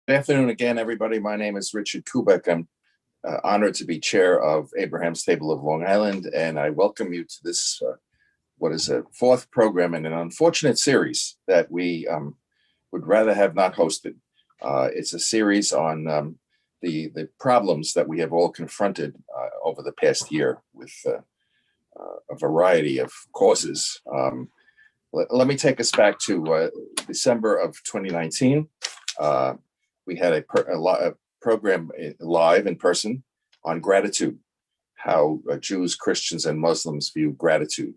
Good afternoon again, everybody. My name is Richard Kubek. I'm honored to be chair of Abraham's Table of Long Island, and I welcome you to this, what is a fourth program in an unfortunate series that we would rather have not hosted. It's a series on the problems that we have all confronted over the past year with a variety of causes. Let me take us back to December of 2019. We had a program live in person on gratitude, how Jews, Christians, and Muslims view gratitude.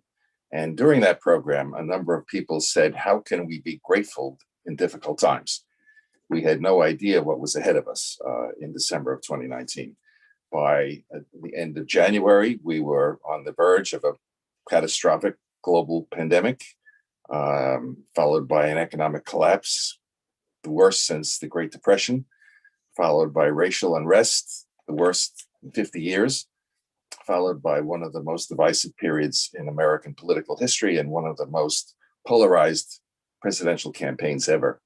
And during that program, a number of people said, how can we be grateful in difficult times? We had no idea what was ahead of us in December of 2019. By the end of January, we were on the verge of a catastrophic global pandemic, followed by an economic collapse, the worst since the Great Depression, followed by racial unrest, the worst in 50 years, followed by one of the most divisive periods in American political history and one of the most polarized presidential campaigns ever.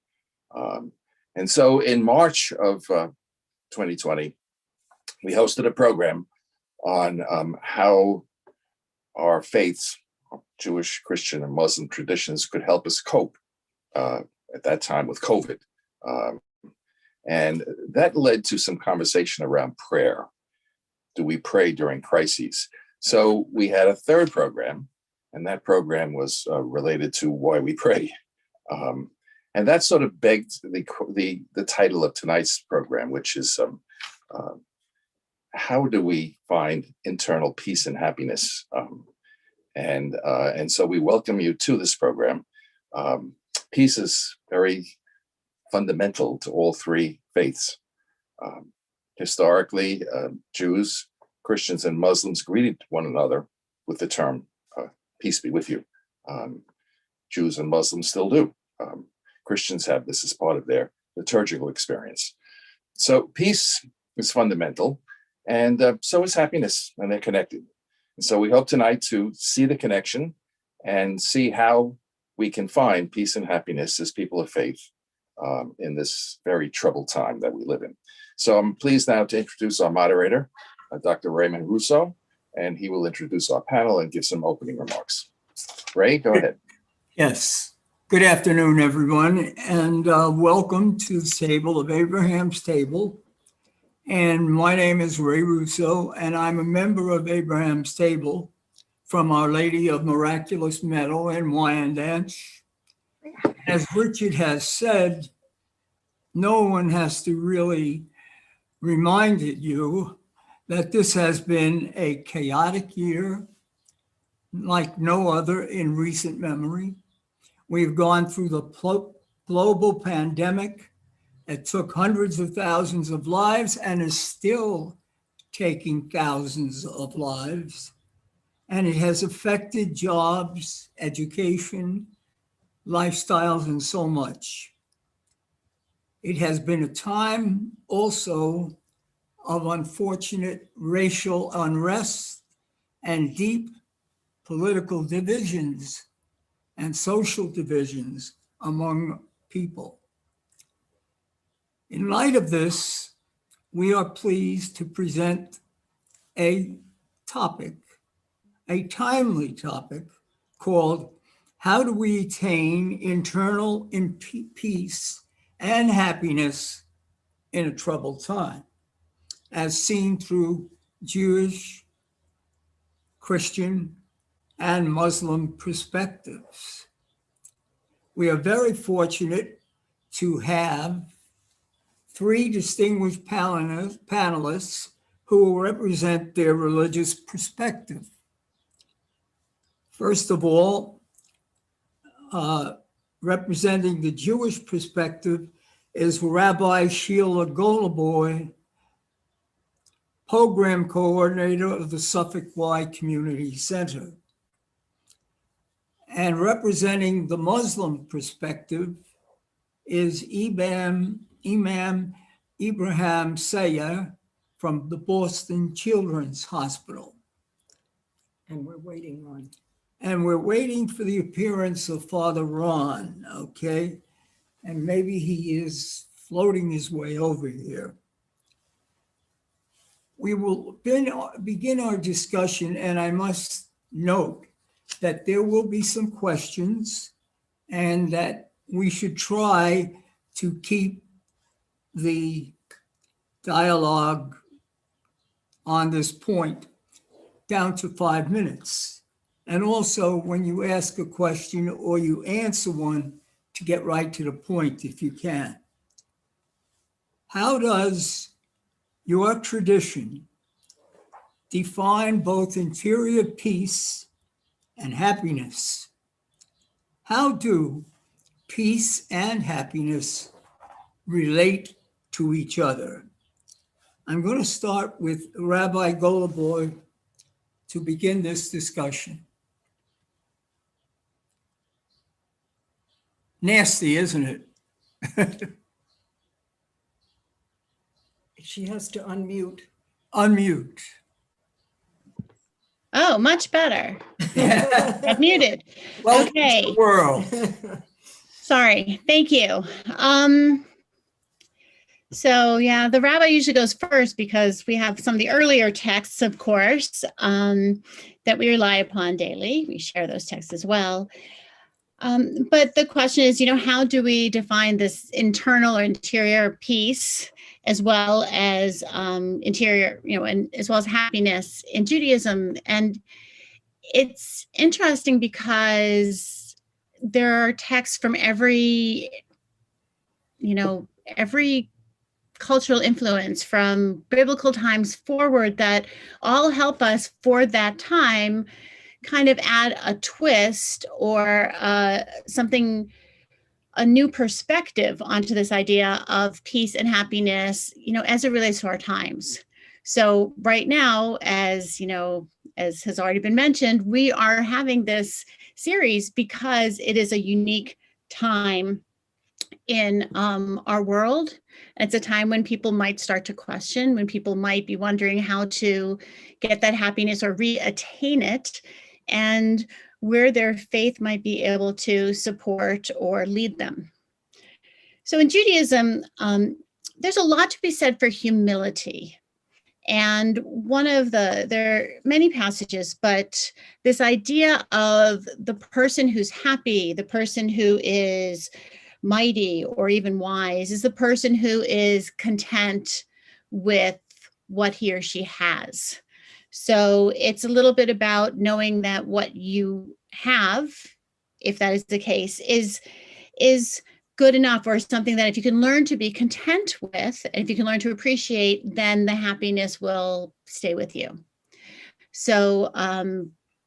And so in March of 2020, we hosted a program on how our faiths, Jewish, Christian, and Muslim traditions could help us cope at that time with COVID. And that led to some conversation around prayer. Do we pray during crises? So we had a third program, and that program was related to why we pray. And that sort of begged the title of tonight's program, which is how do we find internal peace and happiness? And so we welcome you to this program. Peace is very fundamental to all three faiths. Historically, Jews, Christians, and Muslims greeted one another with the term, peace be with you. Jews and Muslims still do. Christians have this as part of their liturgical experience. So peace is fundamental, and so is happiness, and they're connected. And so we hope tonight to see the connection and see how we can find peace and happiness as people of faith in this very troubled time that we live in. So I'm pleased now to introduce our moderator, Dr. Raymond Russo, and he will introduce our panel and give some opening remarks. Ray, go ahead. Yes. Good afternoon, everyone, and welcome to the table of Abraham's Table. And my name is Ray Russo, and I'm a member of Abraham's Table from Our Lady of Miraculous Medal in Wyandanch. As Richard has said, no one has to really remind you that this has been a chaotic year like no other in recent memory. We've gone through the global pandemic. It took hundreds of thousands of lives and is still taking thousands of lives. And it has affected jobs, education, lifestyles, and so much. It has been a time also of unfortunate racial unrest and deep political divisions and social divisions among people. In light of this, we are pleased to present a topic, a timely topic called How Do We Attain Internal Peace and Happiness in a Troubled Time, as seen through Jewish, Christian, and Muslim perspectives. We are very fortunate to have three distinguished panelists who will represent their religious perspective. First of all, representing the Jewish perspective is Rabbi Sheila Goloboy, program coordinator of the Suffolk Y Community Center. And representing the Muslim perspective is Imam Ibrahim Sayar from the Boston Children's Hospital. And we're waiting for the appearance of Father Ron, okay? And maybe he is floating his way over here. We will begin our discussion, and I must note that there will be some questions and that we should try to keep the dialogue on this point down to 5 minutes. And also, when you ask a question or you answer one, to get right to the point if you can. How does your tradition define both interior peace and happiness? How do peace and happiness relate to each other? I'm going to start with Rabbi Goloboy to begin this discussion. Nasty, isn't it? She has to unmute. Unmute. Oh, much better. I've muted. Welcome Okay. to the world. Sorry. Thank you. So yeah, the rabbi usually goes first because we have some of the earlier texts, of course, that we rely upon daily. We share those texts as well. But the question is, how do we define this internal or interior peace as well as interior, and as well as happiness in Judaism? And it's interesting because there are texts from every cultural influence from biblical times forward that all help us for that time kind of add a twist or something, a new perspective onto this idea of peace and happiness, as it relates to our times. So right now, as has already been mentioned, we are having this series because it is a unique time in our world. It's a time when people might start to question, when people might be wondering how to get that happiness or re-attain it, and where their faith might be able to support or lead them. So in Judaism, there's a lot to be said for humility. And there are many passages, but this idea of the person who's happy, the person who is mighty or even wise, is the person who is content with what he or she has. So it's a little bit about knowing that what you have, if that is the case, is good enough, or something that if you can learn to be content with, and if you can learn to appreciate, then the happiness will stay with you. So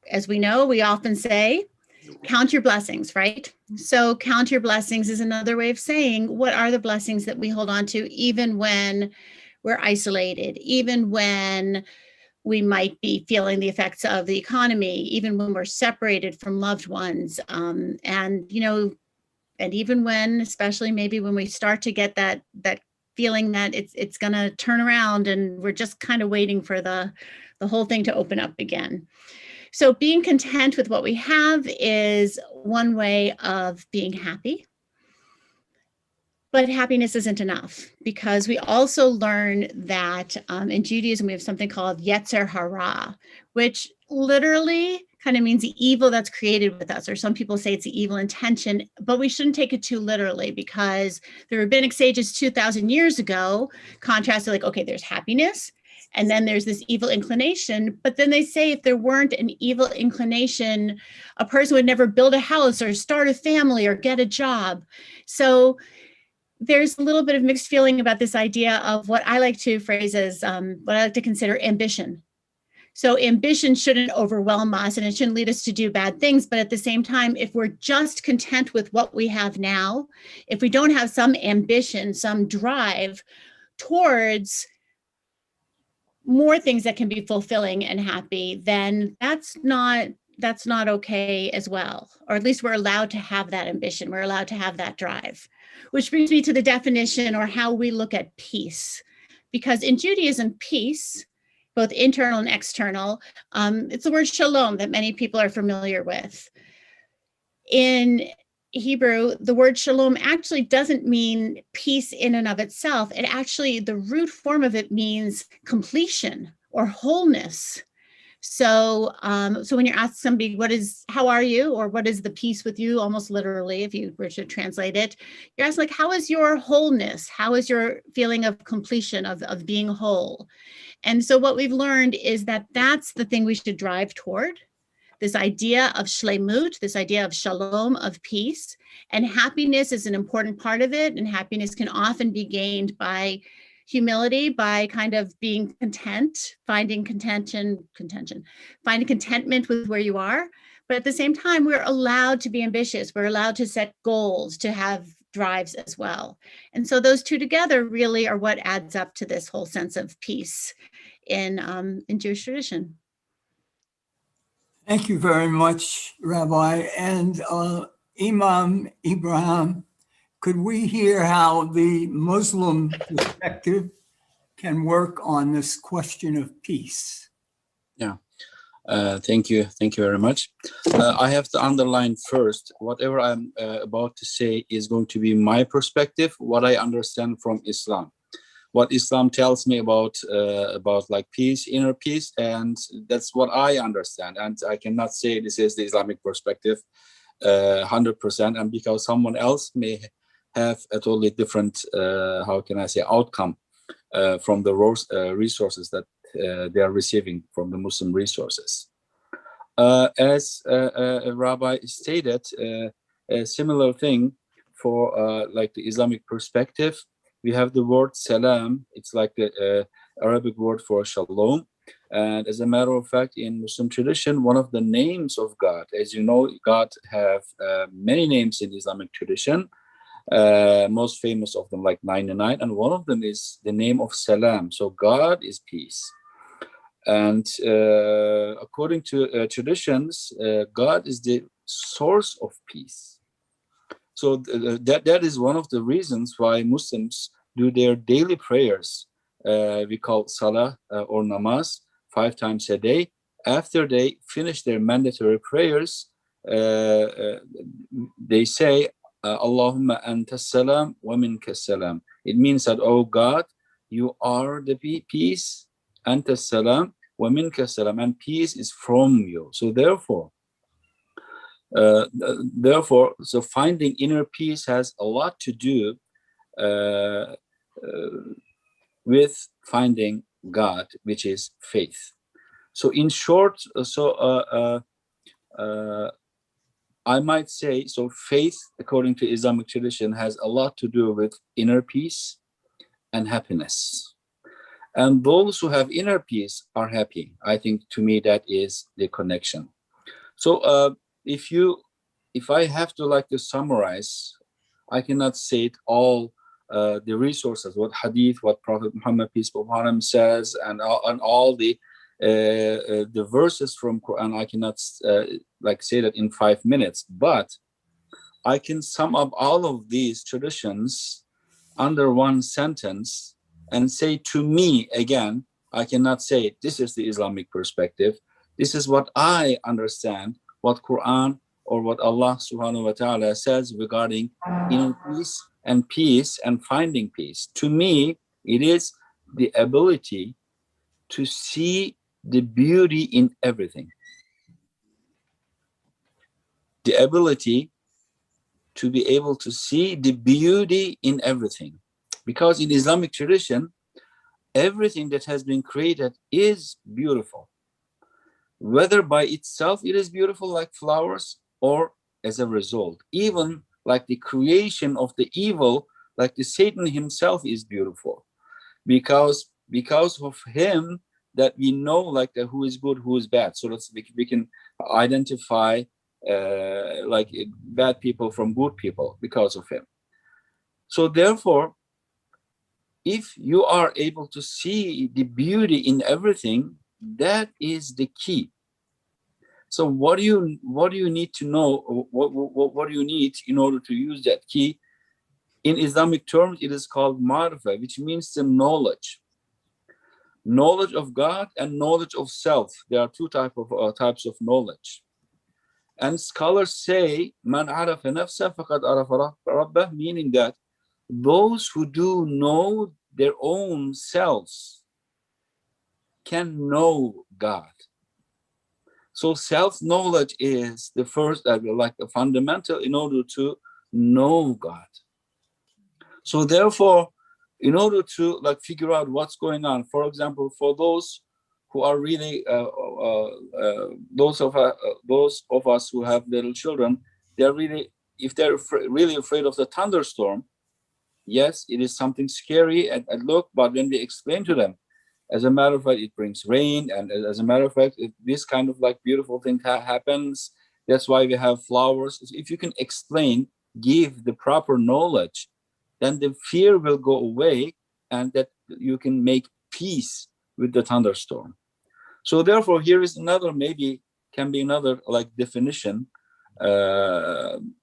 as we know, we often say, count your blessings, right? So count your blessings is another way of saying, what are the blessings that we hold on to, even when we're isolated, even when we might be feeling the effects of the economy, even when we're separated from loved ones. And even when, especially maybe when we start to get that feeling that it's going to turn around and we're just kind of waiting for the whole thing to open up again. So being content with what we have is one way of being happy. But happiness isn't enough, because we also learn that in Judaism, we have something called Yetzer Hara, which literally kind of means the evil that's created with us, or some people say it's the evil intention, but we shouldn't take it too literally, because the rabbinic sages 2,000 years ago contrasted like, okay, there's happiness, and then there's this evil inclination. But then they say if there weren't an evil inclination, a person would never build a house or start a family or get a job. So there's a little bit of mixed feeling about this idea of what I like to phrase as what I like to consider ambition. So ambition shouldn't overwhelm us and it shouldn't lead us to do bad things. But at the same time, if we're just content with what we have now, if we don't have some ambition, some drive towards more things that can be fulfilling and happy, then that's not okay as well. Or at least we're allowed to have that ambition. We're allowed to have that drive. Which brings me to the definition, or how we look at peace. Because in Judaism, peace, both internal and external, it's the word shalom that many people are familiar with. In Hebrew, the word shalom actually doesn't mean peace in and of itself. It actually, the root form of it means completion or wholeness. So, so when you're asked somebody, how are you? Or what is the peace with you? Almost literally, if you were to translate it, you're asked like, how is your wholeness? How is your feeling of completion, of being whole? And so what we've learned is that that's the thing we should drive toward. This idea of shlemut, this idea of shalom, of peace, and happiness is an important part of it. And happiness can often be gained by humility, by kind of being content, finding finding contentment with where you are. But at the same time, we're allowed to be ambitious. We're allowed to set goals, to have drives as well. And so those two together really are what adds up to this whole sense of peace in Jewish tradition. Thank you very much, Rabbi. And Imam Ibrahim, could we hear how the Muslim perspective can work on this question of peace? Yeah, thank you. Thank you very much. I have to underline first, whatever I'm about to say is going to be my perspective, what I understand from Islam. What Islam tells me about like peace, inner peace, and that's what I understand. And I cannot say this is the Islamic perspective 100%, and because someone else may have a totally different, how can I say, outcome from the resources that they are receiving from the Muslim resources. As a rabbi stated, a similar thing for like the Islamic perspective. We have the word salam. It's like the Arabic word for shalom. And as a matter of fact, in Muslim tradition, one of the names of God, as you know, God have many names in Islamic tradition. Most famous of them, like 99, and one of them is the name of Salam. So God is peace. And according to traditions, God is the source of peace. So that is one of the reasons why Muslims do their daily prayers. We call salah or namaz 5 times a day. After they finish their mandatory prayers, they say, Allahumma anta salam wa minka salam. It means that, oh God, you are the peace, anta salam wa minka salam, and peace is from you. So therefore, so finding inner peace has a lot to do with finding God, which is faith. So in short, I might say, so faith, according to Islamic tradition, has a lot to do with inner peace and happiness. And those who have inner peace are happy. I think, to me, that is the connection. So if I have to like to summarize, I cannot say it all, the resources, what hadith, what Prophet Muhammad, peace be upon him, says, and all the verses from Quran. I cannot like say that in 5 minutes, but I can sum up all of these traditions under one sentence and say, to me, again, I cannot say this is the Islamic perspective. This is what I understand, what Quran or what Allah subhanahu wa ta'ala says regarding inner peace and finding peace. To me, it is the ability to see the beauty in everything. The ability to be able to see the beauty in everything. Because in Islamic tradition, everything that has been created is beautiful. Whether by itself it is beautiful like flowers, or as a result, even like the creation of the evil, like the Satan himself is beautiful. Because of him that we know like who is good, who is bad. So we can identify like bad people from good people because of him. So therefore, if you are able to see the beauty in everything, that is the key. So what do you need to know? What do you need in order to use that key? In Islamic terms, it is called ma'rifah, which means the knowledge. Knowledge of God and knowledge of self. There are two types of knowledge. And scholars say, "Man arafa nafsa faqad arafa rabbah," meaning that those who do know their own selves can know God. So self-knowledge is the first, like a fundamental in order to know God. So therefore, in order to like figure out what's going on, for example, for those who are really those of us who have little children, they're really, if they're really afraid of the thunderstorm, yes, it is something scary at look, but when we explain to them, as a matter of fact, it brings rain, and as a matter of fact, this kind of like beautiful thing happens. That's why we have flowers. If you can explain, give the proper knowledge, then the fear will go away, and that you can make peace with the thunderstorm. So therefore, here is another, maybe can be another like definition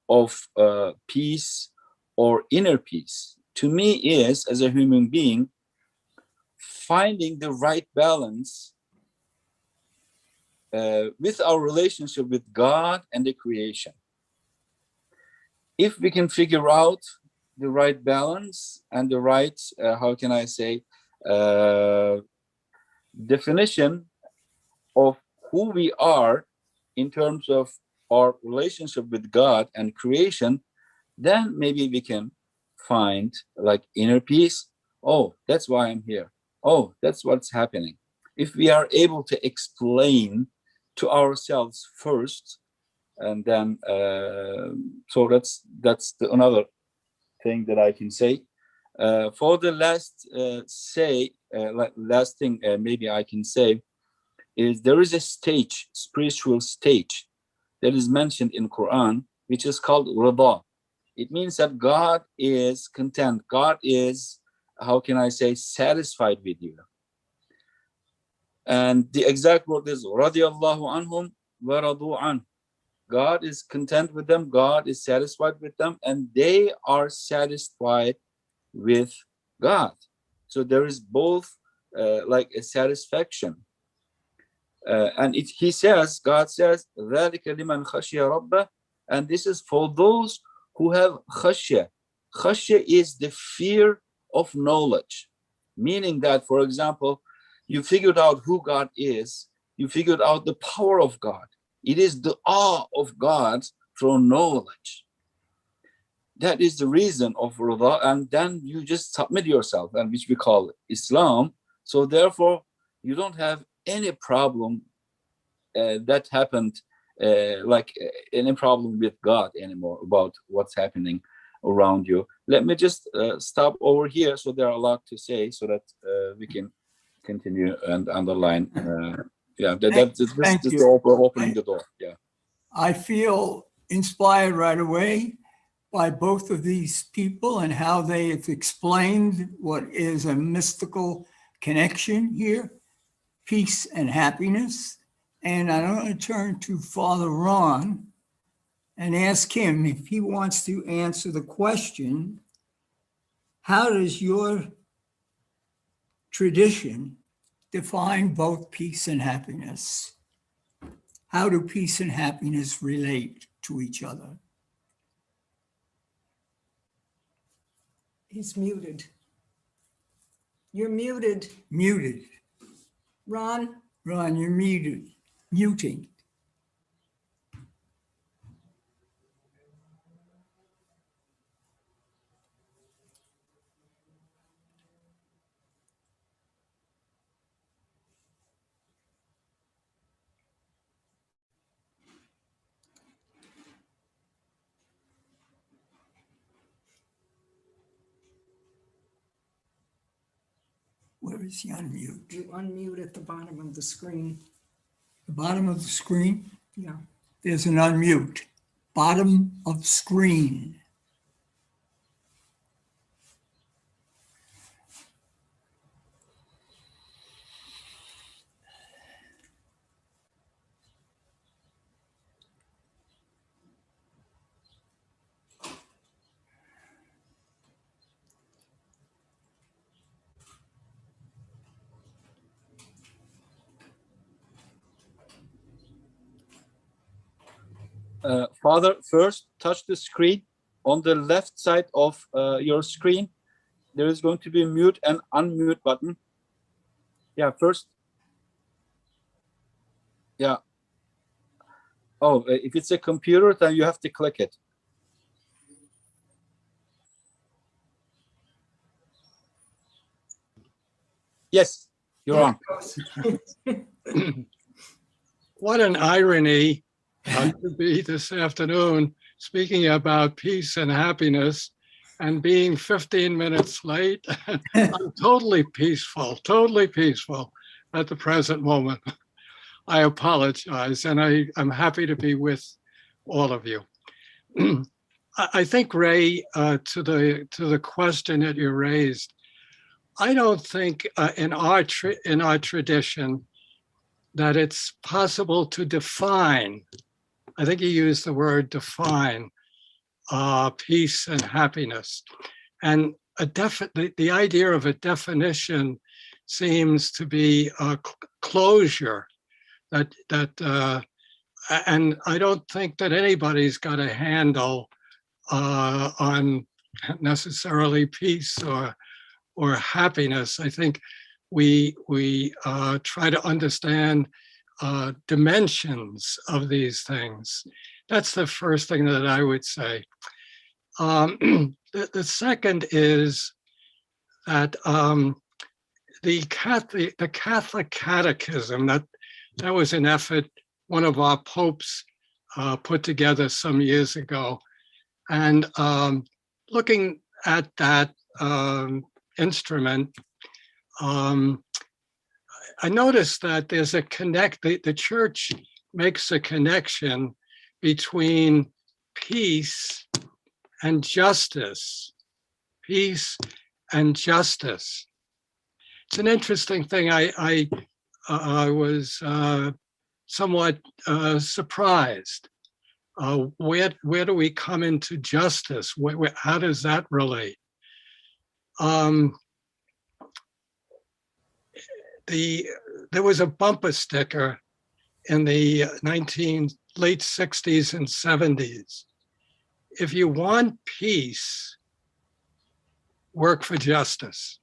of peace or inner peace. To me, is as a human being, finding the right balance with our relationship with God and the creation. If we can figure out the right balance and the right, how can I say, definition of who we are in terms of our relationship with God and creation, then maybe we can find like inner peace. Oh, that's why I'm here. Oh, that's what's happening. If we are able to explain to ourselves first, and then so that's another thing that I can say. For the last last thing maybe I can say is there is a stage, spiritual stage, that is mentioned in Quran, which is called Rida. It means that God is content. God is, how can I say, satisfied with you. And the exact word is radiyallahu anhum wa radu an. God is content with them. God is satisfied with them, and they are satisfied with God. So there is both like a satisfaction. And he says, God says, ذَلِكَ لِمَنْ خَشِيَ رَبَّهُ, and this is for those who have khashya. Khashya is the fear of knowledge, meaning that, for example, you figured out who God is, you figured out the power of God. It is the awe of God through knowledge. That is the reason of Rida, and then you just submit yourself, and which we call Islam. So therefore, you don't have any problem that happened, any problem with God anymore about what's happening around you. Let me just stop over here. So there are a lot to say, so that we can continue and underline. Thank This you. opening the door. Yeah. I feel inspired right away by both of these people and how they have explained what is a mystical connection here, peace and happiness. And I'm going to turn to Father Ron and ask him if he wants to answer the question, how does your tradition define both peace and happiness? How do peace and happiness relate to each other? He's muted. You're muted, Muted. Ron. Ron, you're muted. Muting. Where is he unmute? You unmute at the bottom of the screen. The bottom of the screen, Yeah. there's an unmute. Bottom of screen. Father, first touch the screen. On the left side of your screen, there is going to be a mute and unmute button. Yeah, first. Yeah. Oh, if it's a computer, then you have to click it. Yes, you're on. What an irony to be this afternoon speaking about peace and happiness and being 15 minutes late. I'm totally peaceful at the present moment. I apologize, and I'm happy to be with all of you. I think, Ray, to the question that you raised, I don't think in our tradition that it's possible to define. I think you used the word define peace and happiness, and the idea of a definition seems to be a closure. And I don't think that anybody's got a handle on necessarily peace or happiness. I think we try to understand dimensions of these things. That's the first thing that I would say. The second is that the Catholic Catechism, that was an effort one of our popes put together some years ago. And looking at that instrument, I noticed that there's the church makes a connection between peace and justice. Peace and justice. It's an interesting thing. I was somewhat surprised. Where do we come into justice? How does that relate? There was a bumper sticker in the late 60s and 70s. If you want peace, work for justice.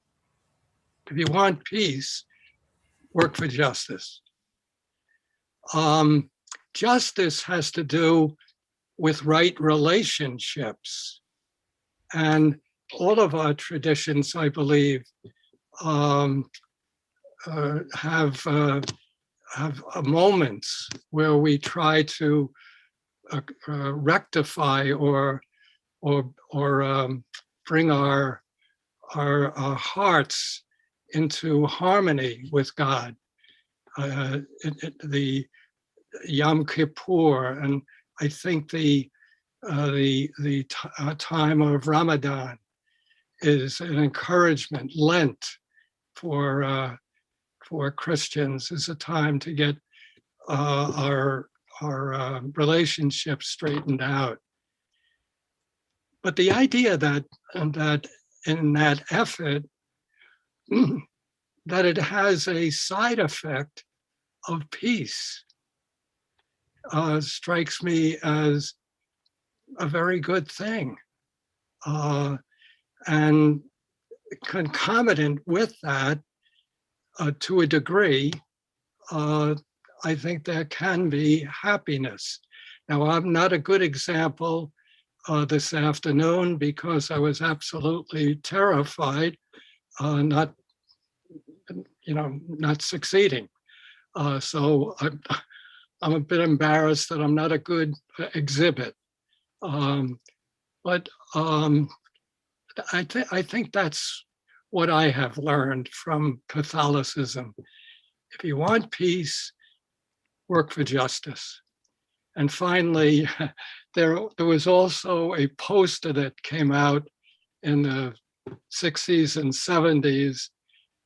If you want peace, work for justice. Justice has to do with right relationships. And all of our traditions, I believe, have moments where we try to rectify or bring our hearts into harmony with God. The Yom Kippur, and I think the time of Ramadan is an encouragement. Lent for Christians is a time to get our relationships straightened out. But the idea that in that effort, that it has a side effect of peace strikes me as a very good thing. And concomitant with that, to a degree, I think there can be happiness. Now, I'm not a good example this afternoon because I was absolutely terrified, not succeeding. So I'm a bit embarrassed that I'm not a good exhibit. But I think that's what I have learned from Catholicism. If you want peace, work for justice. And finally, there was also a poster that came out in the 60s and 70s,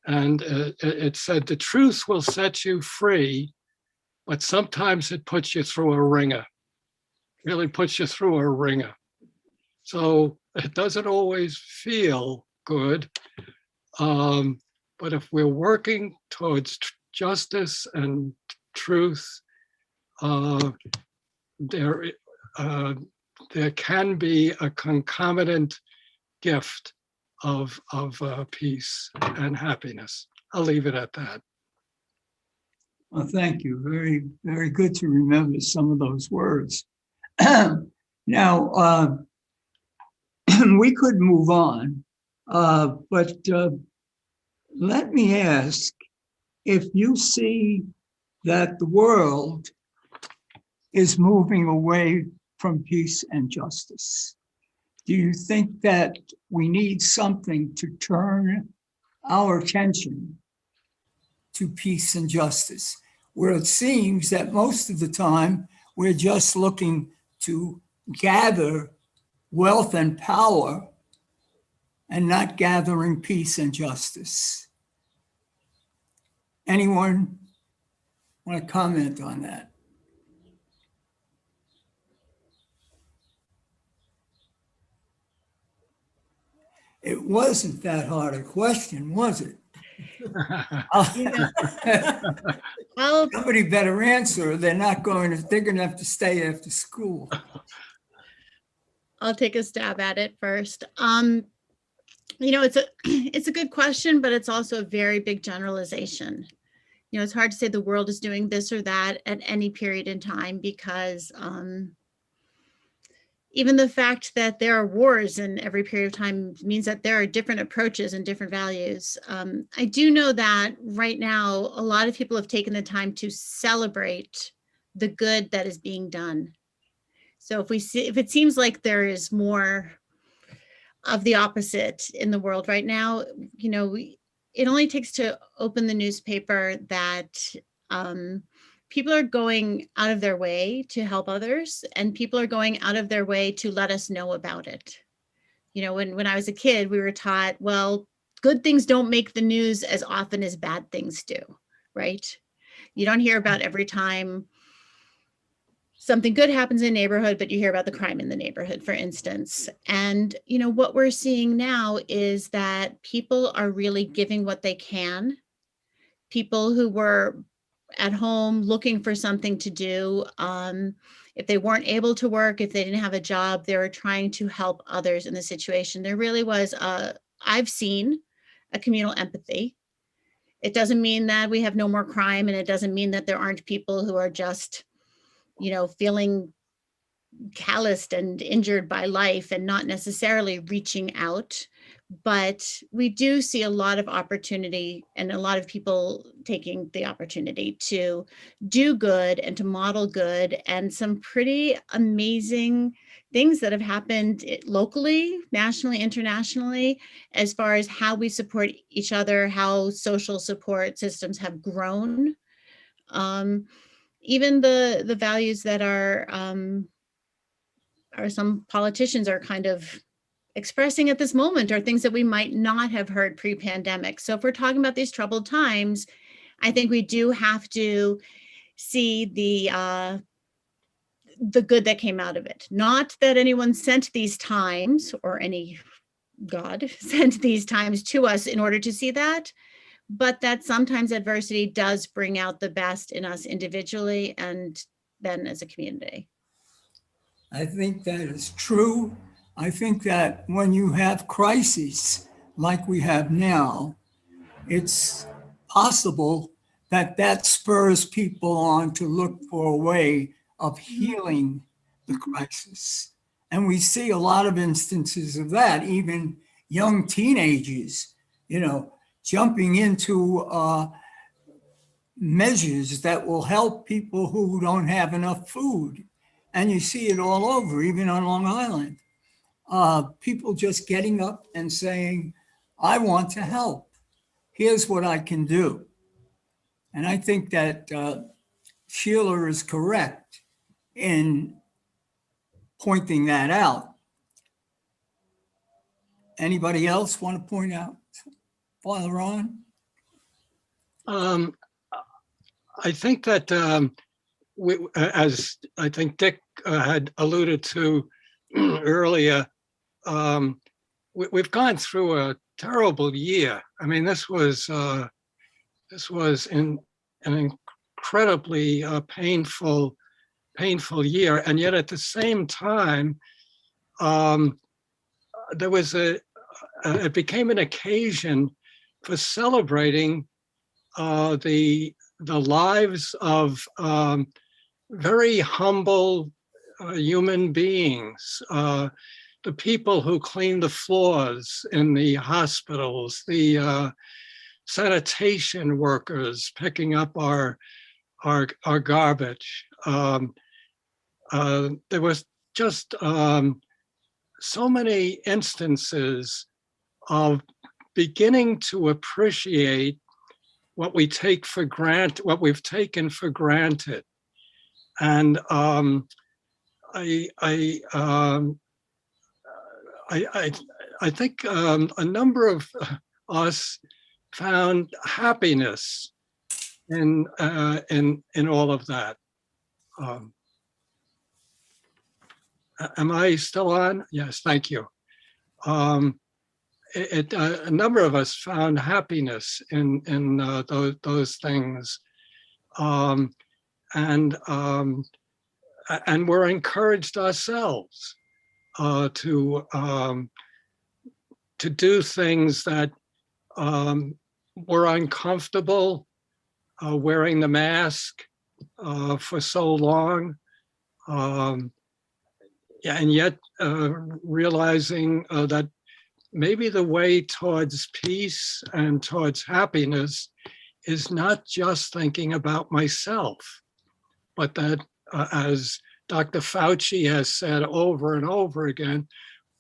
and it said, "The truth will set you free, but sometimes it puts you through a ringer." Really puts you through a ringer. So it doesn't always feel good, but if we're working towards justice and truth, there can be a concomitant gift of peace and happiness. I'll leave it at that. Well, thank you. Very, very good to remember some of those words. Now, we could move on, but let me ask if you see that the world is moving away from peace and justice. Do you think that we need something to turn our attention to peace and justice, where it seems that most of the time we're just looking to gather wealth and power and not gathering peace and justice? Anyone want to comment on that? It wasn't that hard a question, was it? You know, I'll Somebody better answer. They're going to have to stay after school. take a stab at it first. You know, it's a good question, but it's also a very big generalization. You know, it's hard to say the world is doing this or that at any period in time, because even the fact that there are wars in every period of time means that there are different approaches and different values. I do know that right now, a lot of people have taken the time to celebrate the good that is being done. So if it seems like there is more of the opposite in the world right now, you know, it only takes to open the newspaper that people are going out of their way to help others, and people are going out of their way to let us know about it. You know, when I was a kid, we were taught, well, good things don't make the news as often as bad things do, right? You don't hear about every time something good happens in a neighborhood, but you hear about the crime in the neighborhood, for instance. And, you know, what we're seeing now is that people are really giving what they can. People who were at home looking for something to do, if they weren't able to work, if they didn't have a job, they were trying to help others in the situation. There really was I've seen a communal empathy. It doesn't mean that we have no more crime, and it doesn't mean that there aren't people who are just, you know, feeling calloused and injured by life and not necessarily reaching out. But we do see a lot of opportunity and a lot of people taking the opportunity to do good and to model good, and some pretty amazing things that have happened locally, nationally, internationally, as far as how we support each other, how social support systems have grown. Even the values that are some politicians are kind of expressing at this moment are things that we might not have heard pre-pandemic. So if we're talking about these troubled times, I think we do have to see the good that came out of it. Not that anyone sent these times, or any God sent these times to us in order to see that, but that sometimes adversity does bring out the best in us individually and then as a community. I think that is true. I think that when you have crises like we have now, it's possible that that spurs people on to look for a way of healing the crisis. And we see a lot of instances of that, even young teenagers, you know, jumping into measures that will help people who don't have enough food. And you see it all over, even on Long Island. People just getting up and saying, I want to help. Here's what I can do. And I think that Sheila is correct in pointing that out. Anybody else want to point out, Father Ron? I think that, as I think Dick had alluded to earlier, we've gone through a terrible year. I mean, this was an incredibly painful painful year. And yet at the same time, there was it became an occasion for celebrating the lives of very humble human beings, the people who clean the floors in the hospitals, the sanitation workers picking up our garbage. There was just so many instances of beginning to appreciate what we take for granted, what we've taken for granted. And I think a number of us found happiness in all of that. Am I still on? Yes, thank you. A number of us found happiness in those things, and we're encouraged ourselves to do things that were uncomfortable, wearing the mask for so long, and yet realizing that maybe the way towards peace and towards happiness is not just thinking about myself, but that, as Dr. Fauci has said over and over again,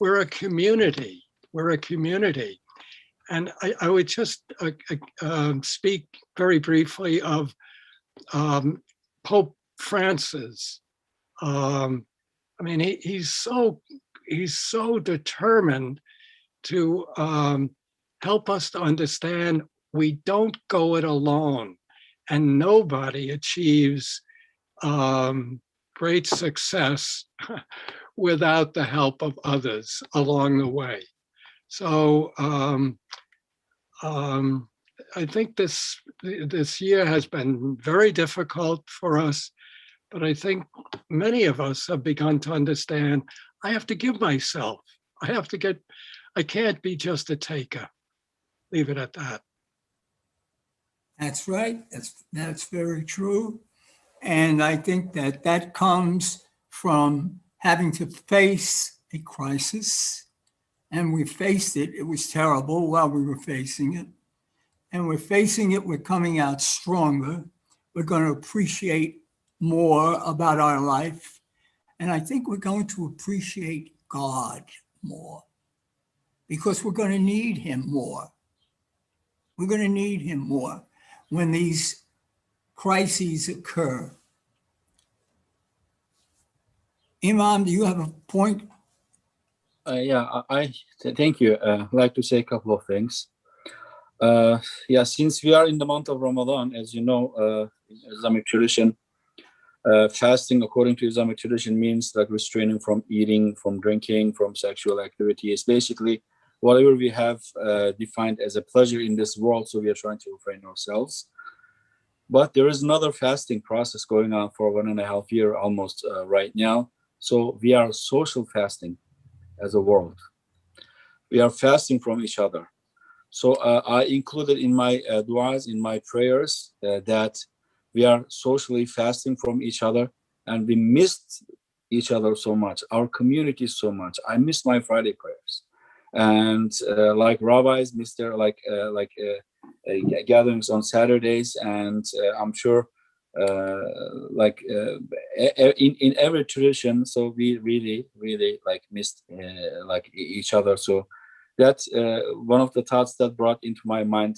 we're a community. We're a community. And I would just speak very briefly of Pope Francis. I mean, he's so determined to help us to understand we don't go it alone, and nobody achieves great success without the help of others along the way. So I think this year has been very difficult for us, but I think many of us have begun to understand I have to give myself. I can't be just a taker. Leave it at that. That's right. That's very true. And I think that comes from having to face a crisis. And we faced it. It was terrible while we were facing it. And we're facing it. We're coming out stronger. We're going to appreciate more about our life. And I think we're going to appreciate God more, because we're going to need him more. We're going to need him more when these crises occur. Imam, do you have a point? I thank you. I'd like to say a couple of things. Since we are in the month of Ramadan, as you know, in Islamic tradition, fasting according to Islamic tradition means like restraining from eating, from drinking, from sexual activity. It's basically whatever we have defined as a pleasure in this world. So we are trying to refrain ourselves. But there is another fasting process going on for 1.5 years almost right now. So we are social fasting as a world. We are fasting from each other. So I included in my du'as, in my prayers, that we are socially fasting from each other, and we missed each other so much, our community so much. I miss my Friday prayers, and like rabbis miss their gatherings on Saturdays, and I'm sure in every tradition, so we really like missed like each other. So that's one of the thoughts that brought into my mind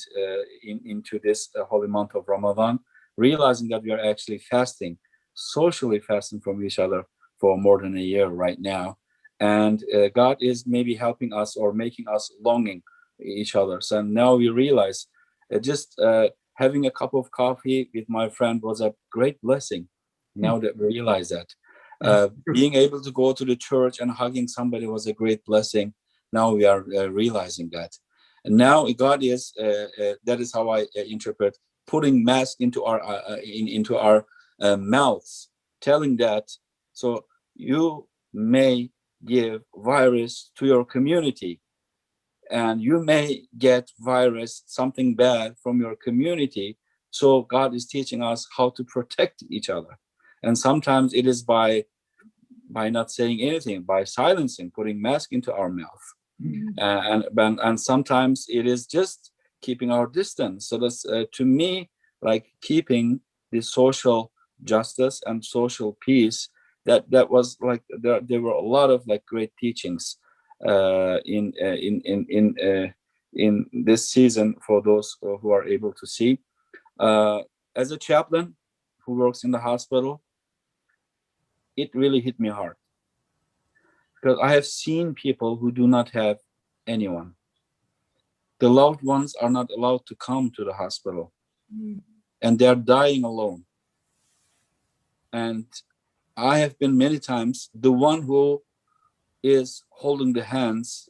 into this holy month of Ramadan, realizing that we are actually fasting, socially fasting from each other for more than a year right now. And God is maybe helping us or making us longing each other. So now we realize just having a cup of coffee with my friend was a great blessing. Now that we realize that. Being able to go to the church and hugging somebody was a great blessing. Now we are realizing that. And now God is, that is how I interpret, putting mask into our mouths telling that, so you may give virus to your community, and you may get virus, something bad from your community. So God is teaching us how to protect each other. And sometimes it is by not saying anything, by silencing, putting mask into our mouth. And sometimes it is just keeping our distance. So that's to me, like keeping the social justice and social peace. That was like there were a lot of like great teachings in this season for those who are able to see. As a chaplain who works in the hospital, it really hit me hard, because I have seen people who do not have anyone. The loved ones are not allowed to come to the hospital, and they're dying alone. And I have been many times the one who is holding the hands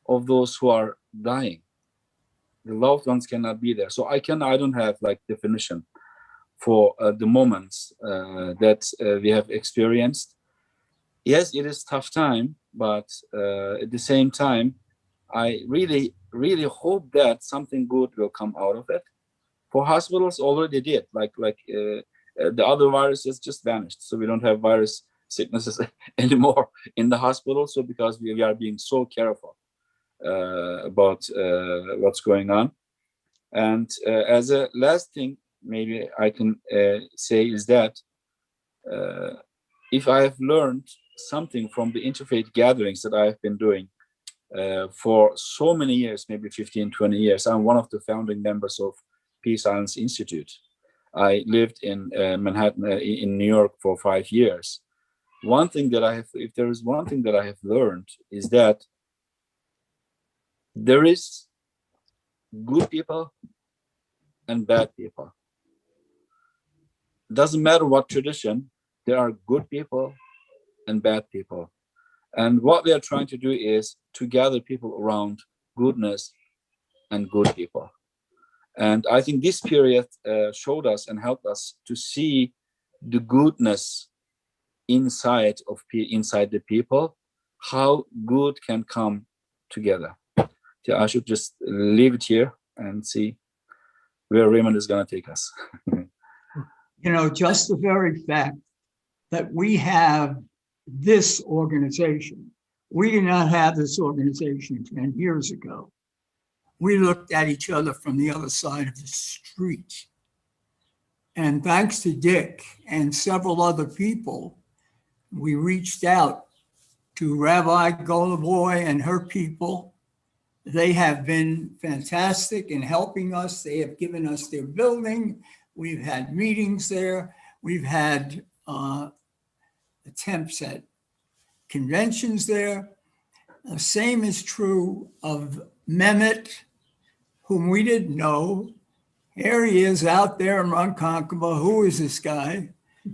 of those who are dying. The loved ones cannot be there. So I don't have like definition for the moments that we have experienced. Yes, it is tough time, but at the same time, I really, really hope that something good will come out of it. For hospitals, already did. Like the other viruses just vanished, so we don't have virus sicknesses anymore in the hospital. So because we are being so careful about what's going on. And as a last thing, maybe I can say is that if I have learned something from the interfaith gatherings that I have been doing for so many years, maybe 15, 20 years, I'm one of the founding members of Peace Islands Institute. I lived in Manhattan, in New York for 5 years. One thing that I have, if there is one thing that I have learned, is that there is good people and bad people. Doesn't matter what tradition, there are good people and bad people. And what we are trying to do is to gather people around goodness and good people. And I think this period showed us and helped us to see the goodness inside the people, how good can come together. So I should just leave it here and see where Raymond is going to take us. You know, just the very fact that we have this organization, we did not have this organization 10 years ago. We looked at each other from the other side of the street. And thanks to Dick and several other people, we reached out to Rabbi Goloboy and her people. They have been fantastic in helping us. They have given us their building. We've had meetings there. We've had attempts at conventions there. The same is true of Mehmet, whom we didn't know. Here he is out there in Ronkonkoma. Who is this guy?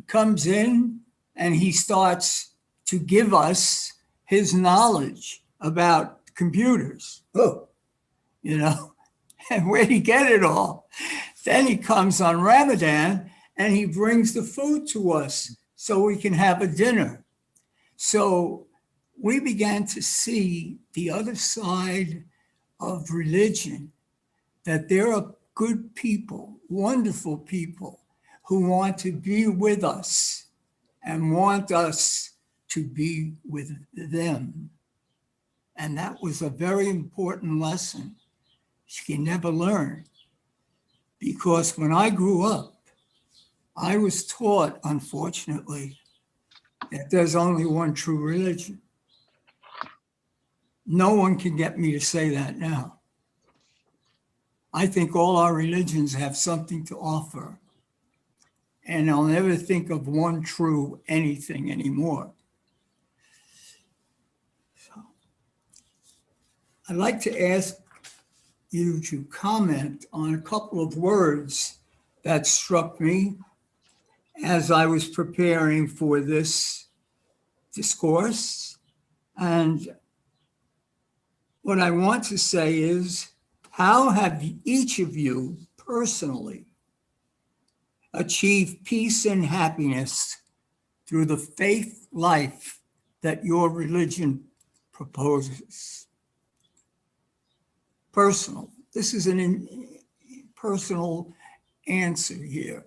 Comes in and he starts to give us his knowledge about computers. Oh, you know, and where'd he get it all? Then he comes on Ramadan and he brings the food to us so we can have a dinner. So we began to see the other side of religion, that there are good people, wonderful people who want to be with us and want us to be with them. And that was a very important lesson you can never learn. Because when I grew up, I was taught, unfortunately, that there's only one true religion. No one can get me to say that now. I think all our religions have something to offer. And I'll never think of one true anything anymore. So I'd like to ask you to comment on a couple of words that struck me as I was preparing for this discourse. And what I want to say is, how have each of you personally achieve peace and happiness through the faith life that your religion proposes? Personal. This is an personal answer here.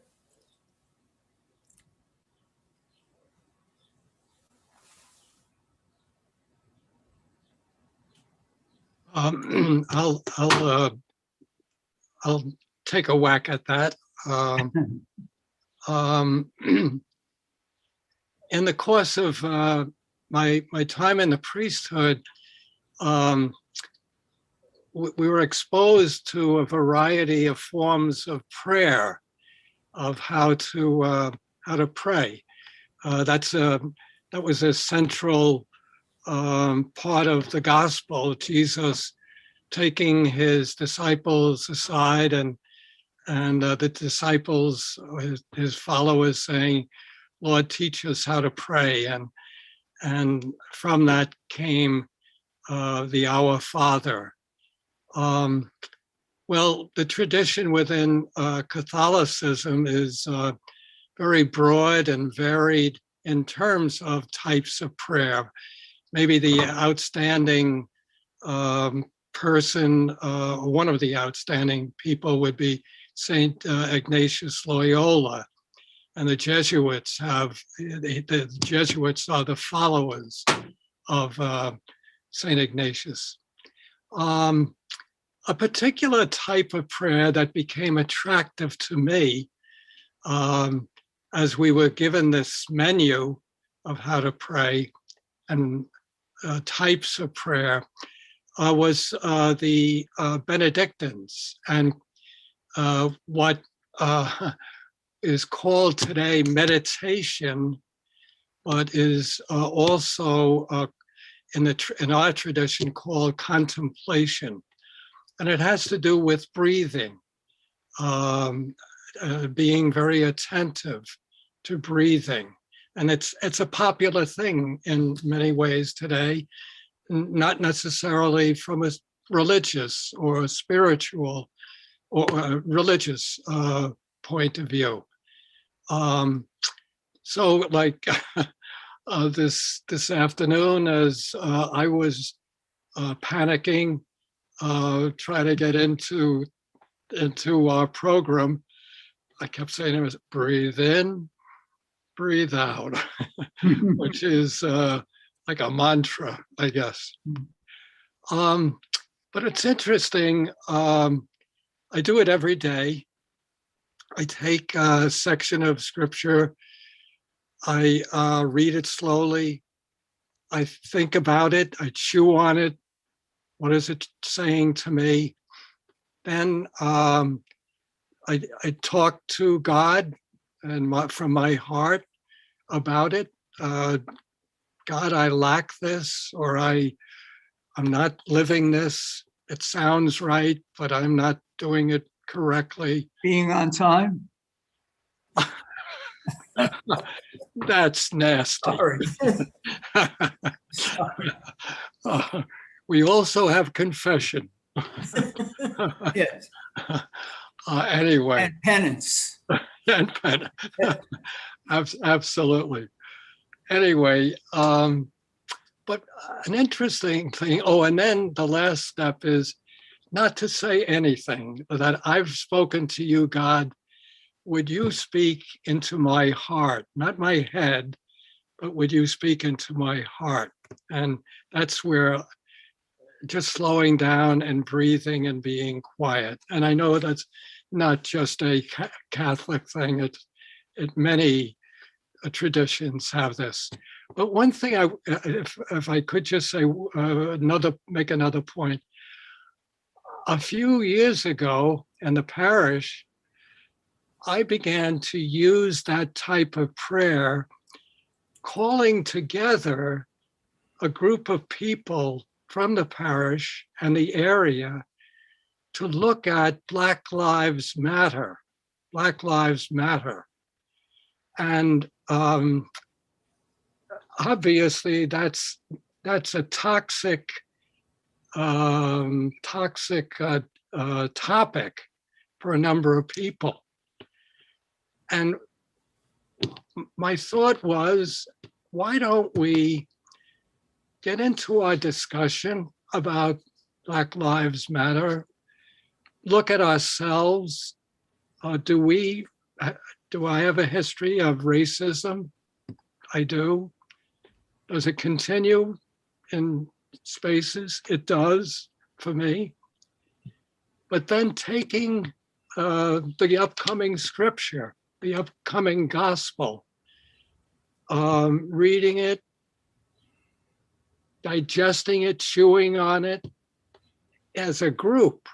I'll take a whack at that. In the course of my time in the priesthood, we were exposed to a variety of forms of prayer, of how to pray. That was a central part of the gospel. Jesus taking his disciples aside, and the disciples, his followers, saying, "Lord, teach us how to pray." And from that came the Our Father. Well, the tradition within Catholicism is very broad and varied in terms of types of prayer. Maybe the outstanding person, one of the outstanding people would be Saint Ignatius Loyola. And the Jesuits the Jesuits are the followers of Saint Ignatius. A particular type of prayer that became attractive to me as we were given this menu of how to pray and types of prayer was the Benedictines, and what is called today meditation, but is also in our tradition called contemplation. And it has to do with breathing, being very attentive to breathing. And it's a popular thing in many ways today, not necessarily from a religious or a spiritual or a religious point of view. So like this afternoon, as I was panicking, trying to get into our program, I kept saying it was breathe in, breathe out, which is like a mantra, I guess. But it's interesting. I do it every day. I take a section of scripture. I read it slowly. I think about it. I chew on it. What is it saying to me? Then I talk to God and from my heart about it. God, I lack this, or I'm not living this. It sounds right, but I'm not doing it correctly. Being on time? That's nasty. Sorry. Sorry. We also have confession. Yes. Anyway. And penance. Absolutely. Anyway, but an interesting thing. Oh, and then the last step is not to say anything, that I've spoken to you, God. Would you speak into my heart, not my head, but would you speak into my heart? And that's where just slowing down and breathing and being quiet. And I know that's not just a Catholic thing. Many traditions have this. But one thing, if I could just say make another point. A few years ago in the parish, I began to use that type of prayer, calling together a group of people from the parish and the area to look at Black Lives Matter. Black Lives Matter. And obviously that's a toxic topic for a number of people. And my thought was, why don't we get into our discussion about Black Lives Matter, look at ourselves. Do I have a history of racism? I do. Does it continue in spaces? It does for me. But then taking the upcoming scripture, the upcoming gospel, reading it, digesting it, chewing on it as a group,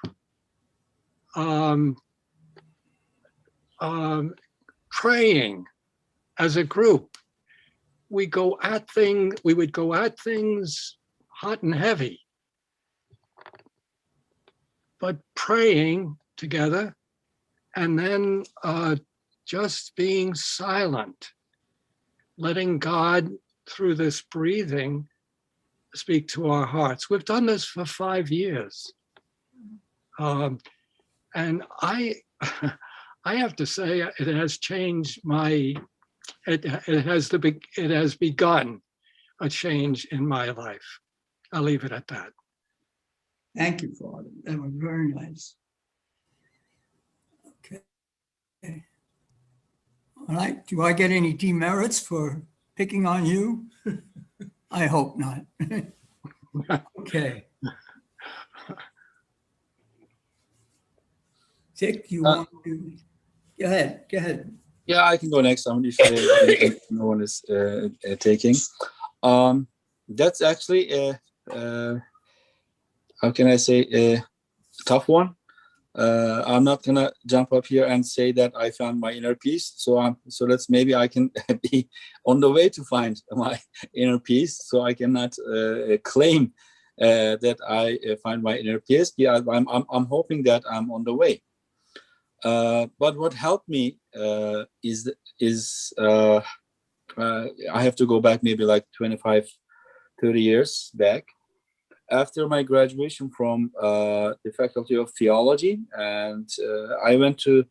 praying as a group. We would go at things hot and heavy, but praying together, and then just being silent, letting God, through this breathing, speak to our hearts. We've done this for 5 years. And I have to say, it has changed it has begun a change in my life. I'll leave it at that. Thank you, Father. That was very nice. Okay. All right. Do I get any demerits for picking on you? I hope not. Okay. Dick, you want to? Go ahead. Yeah, I can go next. If no one is taking. That's actually how can I say, a tough one. I'm not gonna jump up here and say that I found my inner peace. So let's maybe I can be on the way to find my inner peace. So I cannot claim that I find my inner peace. Yeah, I'm hoping that I'm on the way. But what helped me is I have to go back maybe like 25, 30 years back. After my graduation from the Faculty of Theology, and I went to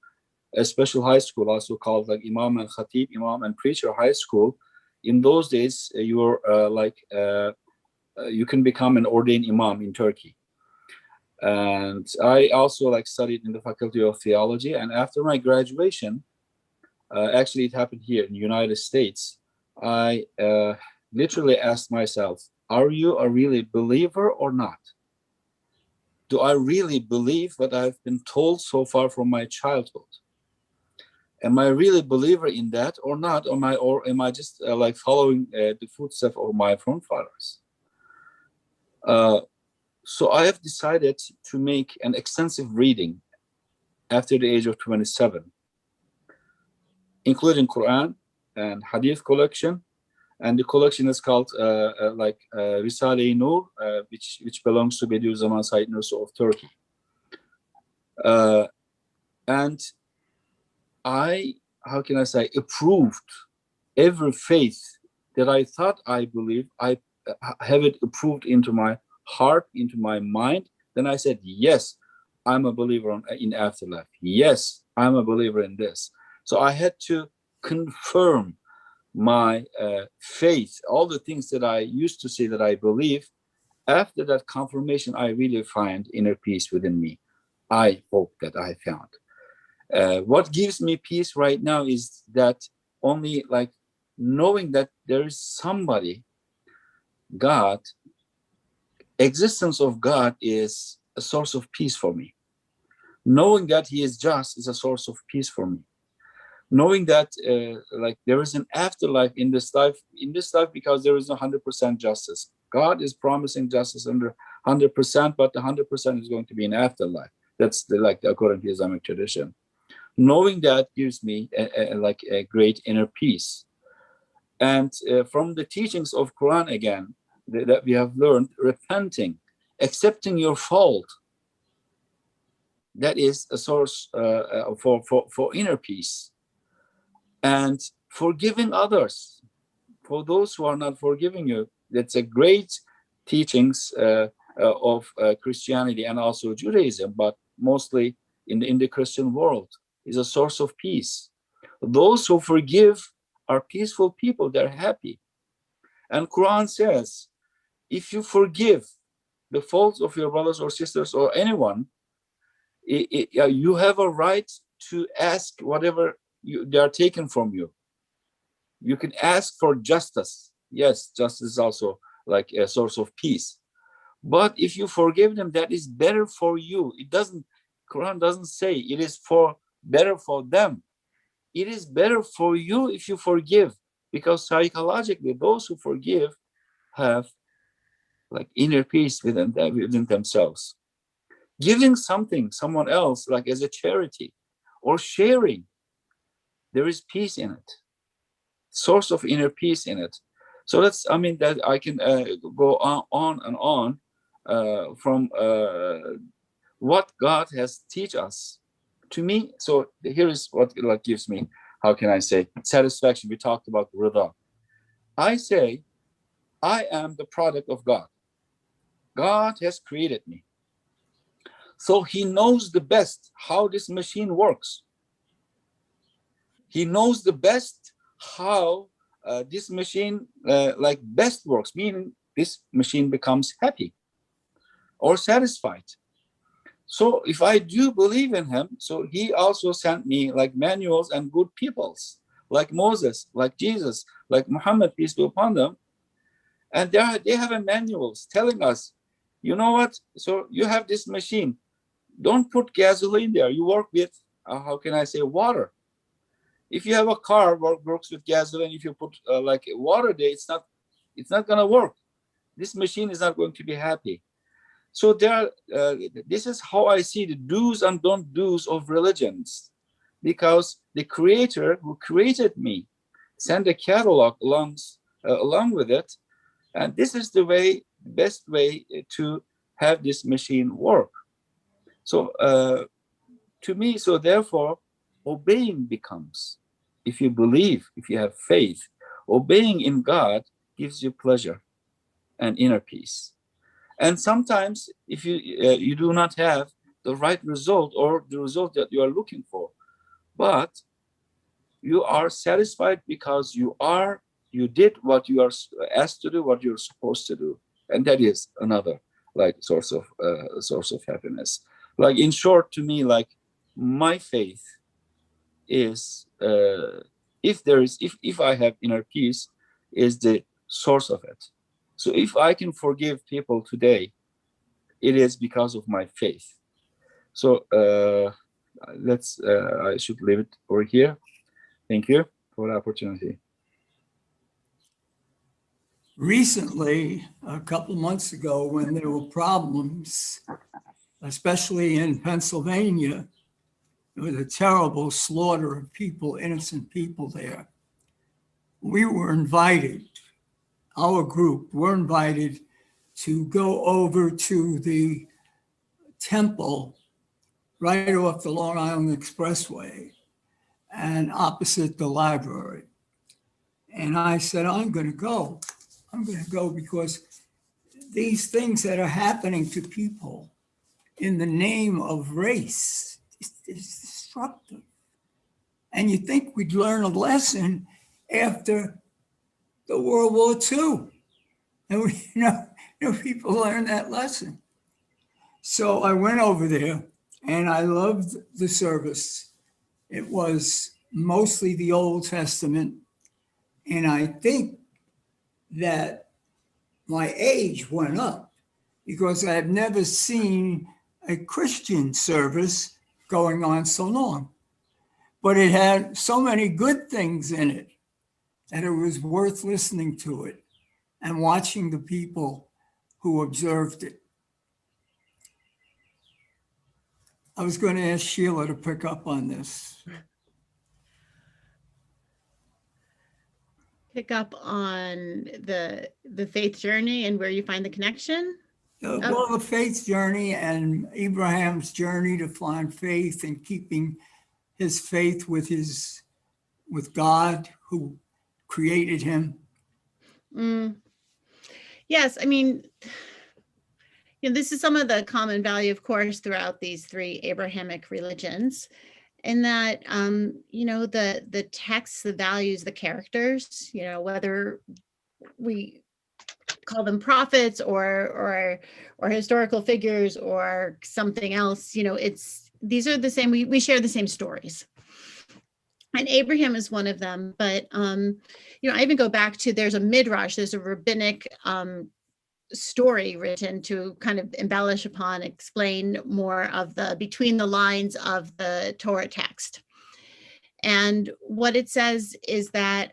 a special high school, also called like Imam and Khatib, Imam and Preacher High School. In those days, you were you can become an ordained Imam in Turkey. And I also like studied in the Faculty of Theology. And after my graduation, actually it happened here in the United States, I literally asked myself, are you a really believer or not? Do I really believe what I've been told so far from my childhood? Am I really a believer in that or not? Or am I just like following the footsteps of my forefathers? So I have decided to make an extensive reading after the age of 27, including Quran and Hadith collection. And the collection is called Risale-i Nur, which belongs to Bediüzzaman Said Nursi of Turkey. And I, how can I say, approved every faith that I thought I believed. I have it approved into my heart, into my mind. Then I said, yes, I'm a believer in afterlife. Yes, I'm a believer in this. So I had to confirm my faith, all the things that I used to say that I believe. After that confirmation, I really find inner peace within me. I hope that I found. What gives me peace right now is that only like knowing that there is somebody, God, existence of God is a source of peace for me. Knowing that He is just is a source of peace for me. Knowing that like there is an afterlife in this life because there is no 100% justice. God is promising justice under 100%, but the 100% is going to be an afterlife. That's according to Islamic tradition. Knowing that gives me a great inner peace. And from the teachings of Quran again, that we have learned, repenting, accepting your fault, that is a source for inner peace. And forgiving others, for those who are not forgiving you, that's a great teachings of Christianity and also Judaism, but mostly in the Christian world, is a source of peace. Those who forgive are peaceful people. They're happy. And Quran says, if you forgive the faults of your brothers or sisters or anyone, you have a right to ask whatever they are taken from you. You can ask for justice. Yes, justice is also like a source of peace. But if you forgive them, that is better for you. Quran doesn't say it is better for them. It is better for you if you forgive, because psychologically, those who forgive have like inner peace within themselves. Giving something someone else, like as a charity or sharing, there is peace in it, source of inner peace in it. So that I can go on and on from what God has teach us to me. So here is what like gives me, how can I say, satisfaction. We talked about Rida. I say, I am the product of God. God has created me. So he knows the best how this machine works. He knows the best how this machine like best works, meaning this machine becomes happy or satisfied. So if I do believe in him, so he also sent me like manuals and good peoples, like Moses, like Jesus, like Muhammad, peace be upon them. And they have a manuals telling us, you know what? So you have this machine. Don't put gasoline there. You work with, how can I say, water. If you have a car works with gasoline, if you put like water there, it's not going to work. This machine is not going to be happy. So this is how I see the do's and don't do's of religions, because the creator who created me sent a catalog along with it. And this is the best way to have this machine work. So to me, so therefore, obeying becomes, if you believe, if you have faith, obeying in God gives you pleasure and inner peace. And sometimes if you do not have the right result or the result that you are looking for, but you are satisfied because you did what you are asked to do, what you're supposed to do. And that is another like source of happiness. Like in short, to me, like my faith is if I have inner peace, is the source of it. So if I can forgive people today, it is because of my faith. So I should leave it over here. Thank you for the opportunity. Recently, a couple months ago, when there were problems, especially in Pennsylvania, there was a terrible slaughter of people, innocent people there. We were invited, our group were invited to go over to the temple right off the Long Island Expressway and opposite the library. And I said, I'm going to go. I'm going to go because these things that are happening to people in the name of race is destructive. And you think we'd learn a lesson after the World War II. And we, people learned that lesson. So I went over there and I loved the service. It was mostly the Old Testament. And I think that my age went up because I had never seen a Christian service going on so long. But it had so many good things in it that it was worth listening to it and watching the people who observed it. I was going to ask Sheila to pick up on this. Pick up on the faith journey and where you find the connection? Well, the faith journey and Abraham's journey to find faith and keeping his faith with God who created him. Yes, I mean, this is some of the common value, of course, throughout these three Abrahamic religions. in that, the texts, the values, the characters, whether we call them prophets or historical figures or something else, these are the same. We share the same stories. And Abraham is one of them. But, I even go back to, there's a midrash, there's a rabbinic story written to kind of embellish upon, explain more of the between the lines of the Torah text. And what it says is that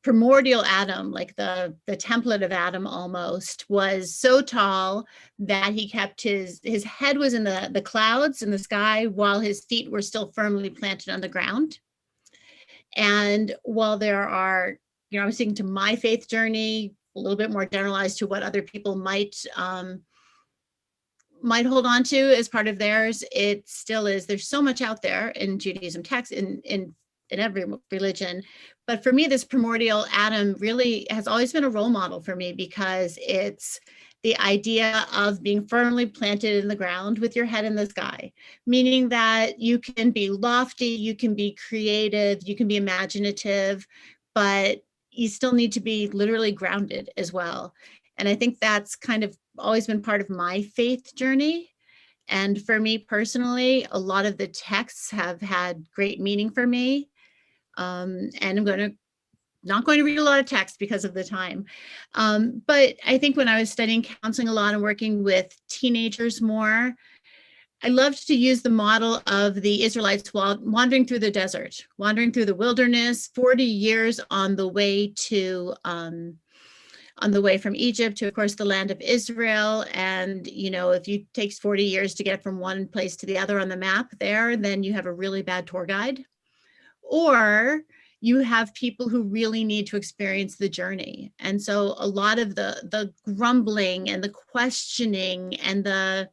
primordial Adam, like the template of Adam almost, was so tall that he kept his head was in the clouds in the sky while his feet were still firmly planted on the ground. And while there are, I was thinking to my faith journey, a little bit more generalized to what other people might hold on to as part of theirs, it still is. There's so much out there in Judaism text, in every religion. But for me, this primordial Adam really has always been a role model for me, because it's the idea of being firmly planted in the ground with your head in the sky, meaning that you can be lofty, you can be creative, you can be imaginative, but you still need to be literally grounded as well. And I think that's kind of always been part of my faith journey. And for me personally, a lot of the texts have had great meaning for me. And I'm not going to read a lot of text because of the time. But I think when I was studying counseling a lot and working with teenagers more, I loved to use the model of the Israelites wandering through the desert, wandering through the wilderness, 40 years on the way from Egypt to, of course, the land of Israel. And, if it takes 40 years to get from one place to the other on the map there, then you have a really bad tour guide. Or you have people who really need to experience the journey. And so a lot of the grumbling and the questioning and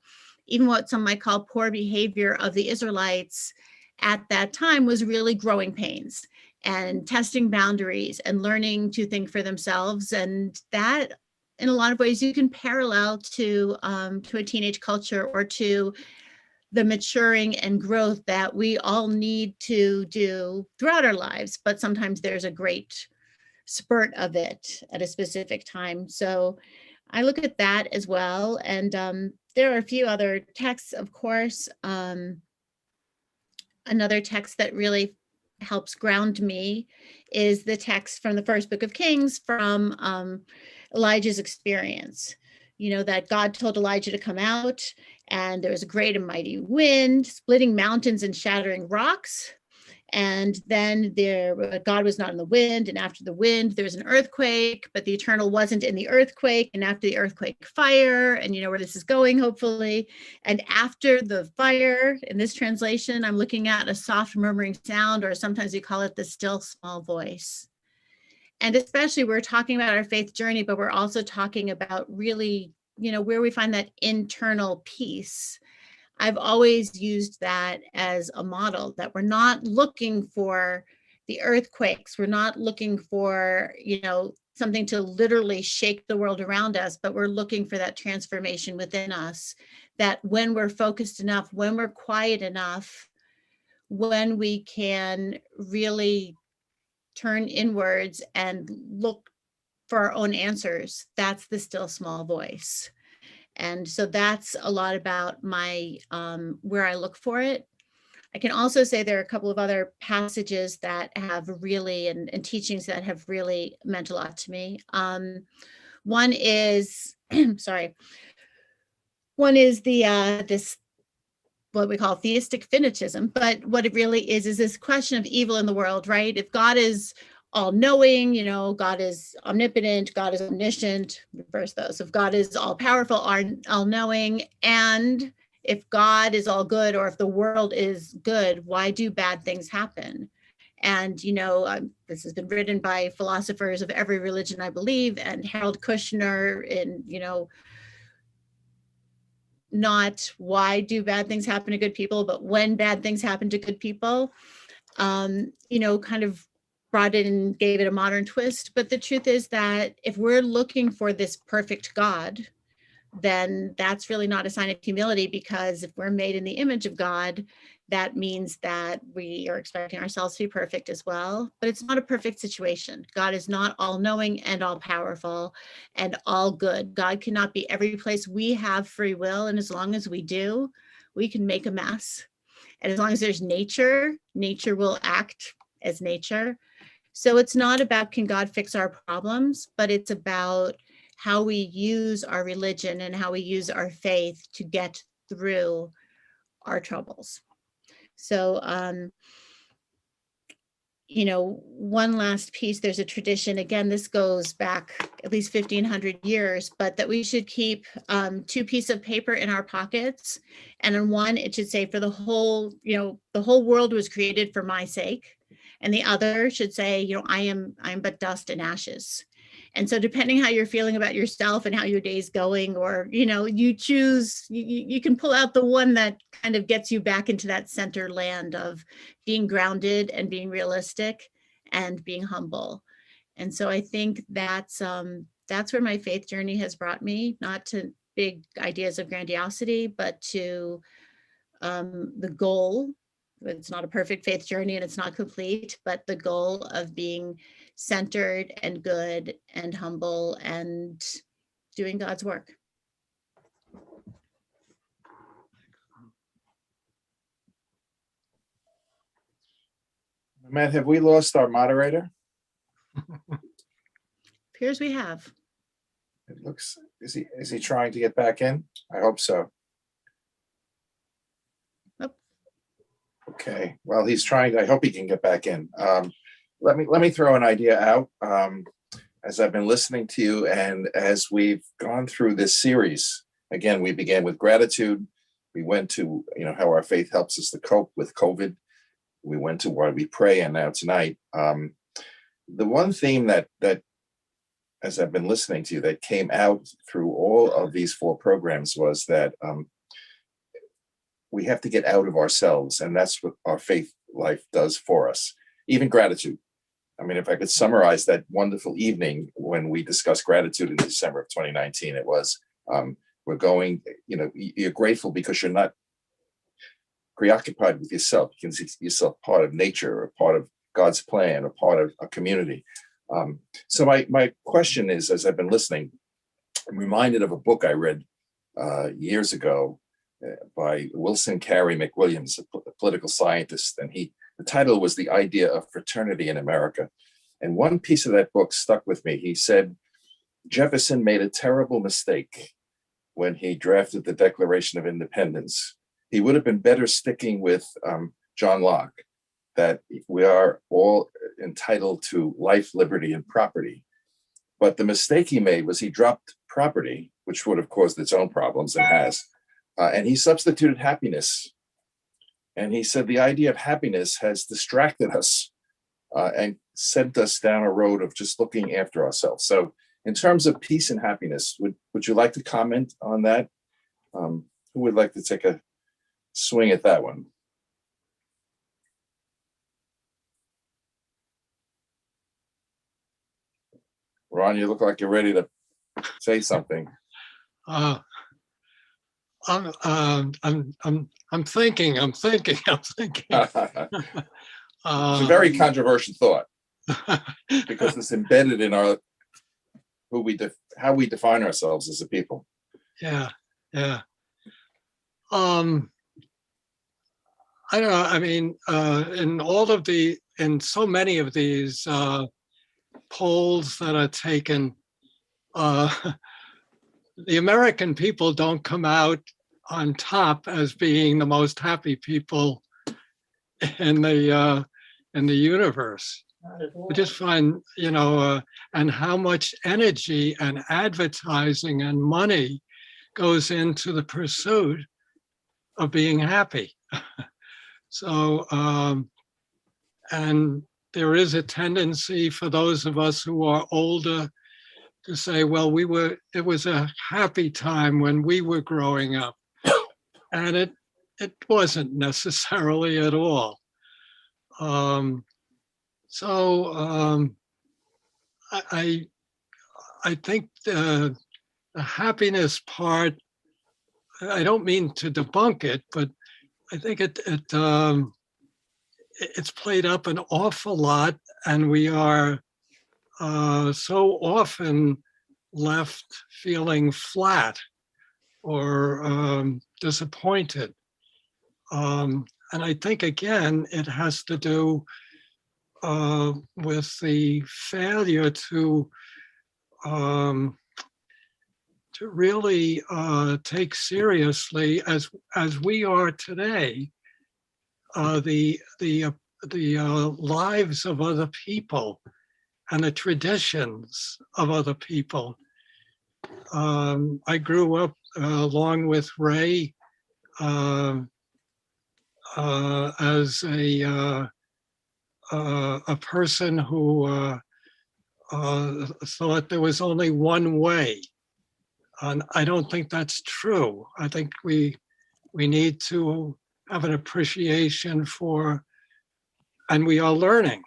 even what some might call poor behavior of the Israelites at that time was really growing pains and testing boundaries and learning to think for themselves. And that, in a lot of ways, you can parallel to a teenage culture or to the maturing and growth that we all need to do throughout our lives. But sometimes there's a great spurt of it at a specific time. So I look at that as well. And there are a few other texts, of course. Another text that really helps ground me is the text from the first book of Kings, from Elijah's experience. That God told Elijah to come out, and there was a great and mighty wind, splitting mountains and shattering rocks. And then God was not in the wind, and after the wind, there was an earthquake, but the Eternal wasn't in the earthquake, and after the earthquake, fire, and where this is going, hopefully. And after the fire, in this translation, I'm looking at a soft murmuring sound, or sometimes we call it the still small voice. And especially, we're talking about our faith journey, but we're also talking about really, where we find that internal peace. I've always used that as a model, that we're not looking for the earthquakes. We're not looking for, something to literally shake the world around us, but we're looking for that transformation within us, that when we're focused enough, when we're quiet enough, when we can really turn inwards and look for our own answers, that's the still small voice. And so that's a lot about my where I look for it. I can also say there are a couple of other passages that have really, and teachings that have really meant a lot to me. One is, one is this, what we call theistic finitism, but what it really is this question of evil in the world, right? If God is all-knowing, God is omnipotent, God is omniscient, reverse those. If God is all-powerful, all-knowing, and if God is all good, or if the world is good, why do bad things happen? And, this has been written by philosophers of every religion, I believe, and Harold Kushner in, not why do bad things happen to good people, but when bad things happen to good people, kind of brought it and gave it a modern twist. But the truth is that if we're looking for this perfect God, then that's really not a sign of humility, because if we're made in the image of God, that means that we are expecting ourselves to be perfect as well, but it's not a perfect situation. God is not all knowing and all powerful and all good. God cannot be every place. We have free will, and as long as we do, we can make a mess. And as long as there's nature, nature will act as nature. So it's not about can God fix our problems, but it's about how we use our religion and how we use our faith to get through our troubles. So, one last piece, there's a tradition, again, this goes back at least 1500 years, but that we should keep 2 pieces of paper in our pockets. And on one, it should say for the whole world was created for my sake. And the other should say, I'm but dust and ashes. And so depending how you're feeling about yourself and how your day's going, or, you choose, you can pull out the one that kind of gets you back into that center land of being grounded and being realistic and being humble. And so I think that's where my faith journey has brought me, not to big ideas of grandiosity, but to the goal. It's not a perfect faith journey and it's not complete, but the goal of being centered and good and humble and doing God's work. Matt, have we lost our moderator? Appears we have. It looks, is he trying to get back in? I hope so. Nope. Okay, well, he's trying, I hope he can get back in. Let me throw an idea out. As I've been listening to you and as we've gone through this series, again, we began with gratitude. We went to, how our faith helps us to cope with COVID. We went to why we pray, and now tonight, the one theme that as I've been listening to you that came out through all of these 4 programs was that we have to get out of ourselves, and that's what our faith life does for us. Even gratitude. I mean, if I could summarize that wonderful evening when we discussed gratitude in December of 2019, it was, we're going, you're grateful because you're not preoccupied with yourself. You can see yourself part of nature or part of God's plan or part of a community. So my question is, as I've been listening, I'm reminded of a book I read years ago by Wilson Carey McWilliams, a political scientist, and the title was The Idea of Fraternity in America. And one piece of that book stuck with me. He said, Jefferson made a terrible mistake when he drafted the Declaration of Independence. He would have been better sticking with John Locke, that we are all entitled to life, liberty, and property. But the mistake he made was he dropped property, which would have caused its own problems and has, and he substituted happiness. And he said the idea of happiness has distracted us and sent us down a road of just looking after ourselves. So in terms of peace and happiness, would you like to comment on that? Who would like to take a swing at that one? Ron, you look like you're ready to say something. I'm thinking. It's a very controversial thought because it's embedded in our how we define ourselves as a people. Yeah. I don't know. I mean, in so many of these polls that are taken, the American people don't come out on top as being the most happy people in the universe. I just find, and how much energy and advertising and money goes into the pursuit of being happy. So, and there is a tendency for those of us who are older to say, well, it was a happy time when we were growing up. And it wasn't necessarily at all. I think the happiness part, I don't mean to debunk it, but I think it's played up an awful lot, and we are so often left feeling flat or disappointed. And I think, again, it has to do with the failure to really take seriously, as we are today, the lives of other people and the traditions of other people. I grew up along with Ray as a person who thought there was only one way. And I don't think that's true. I think we need to have an appreciation for, and we are learning,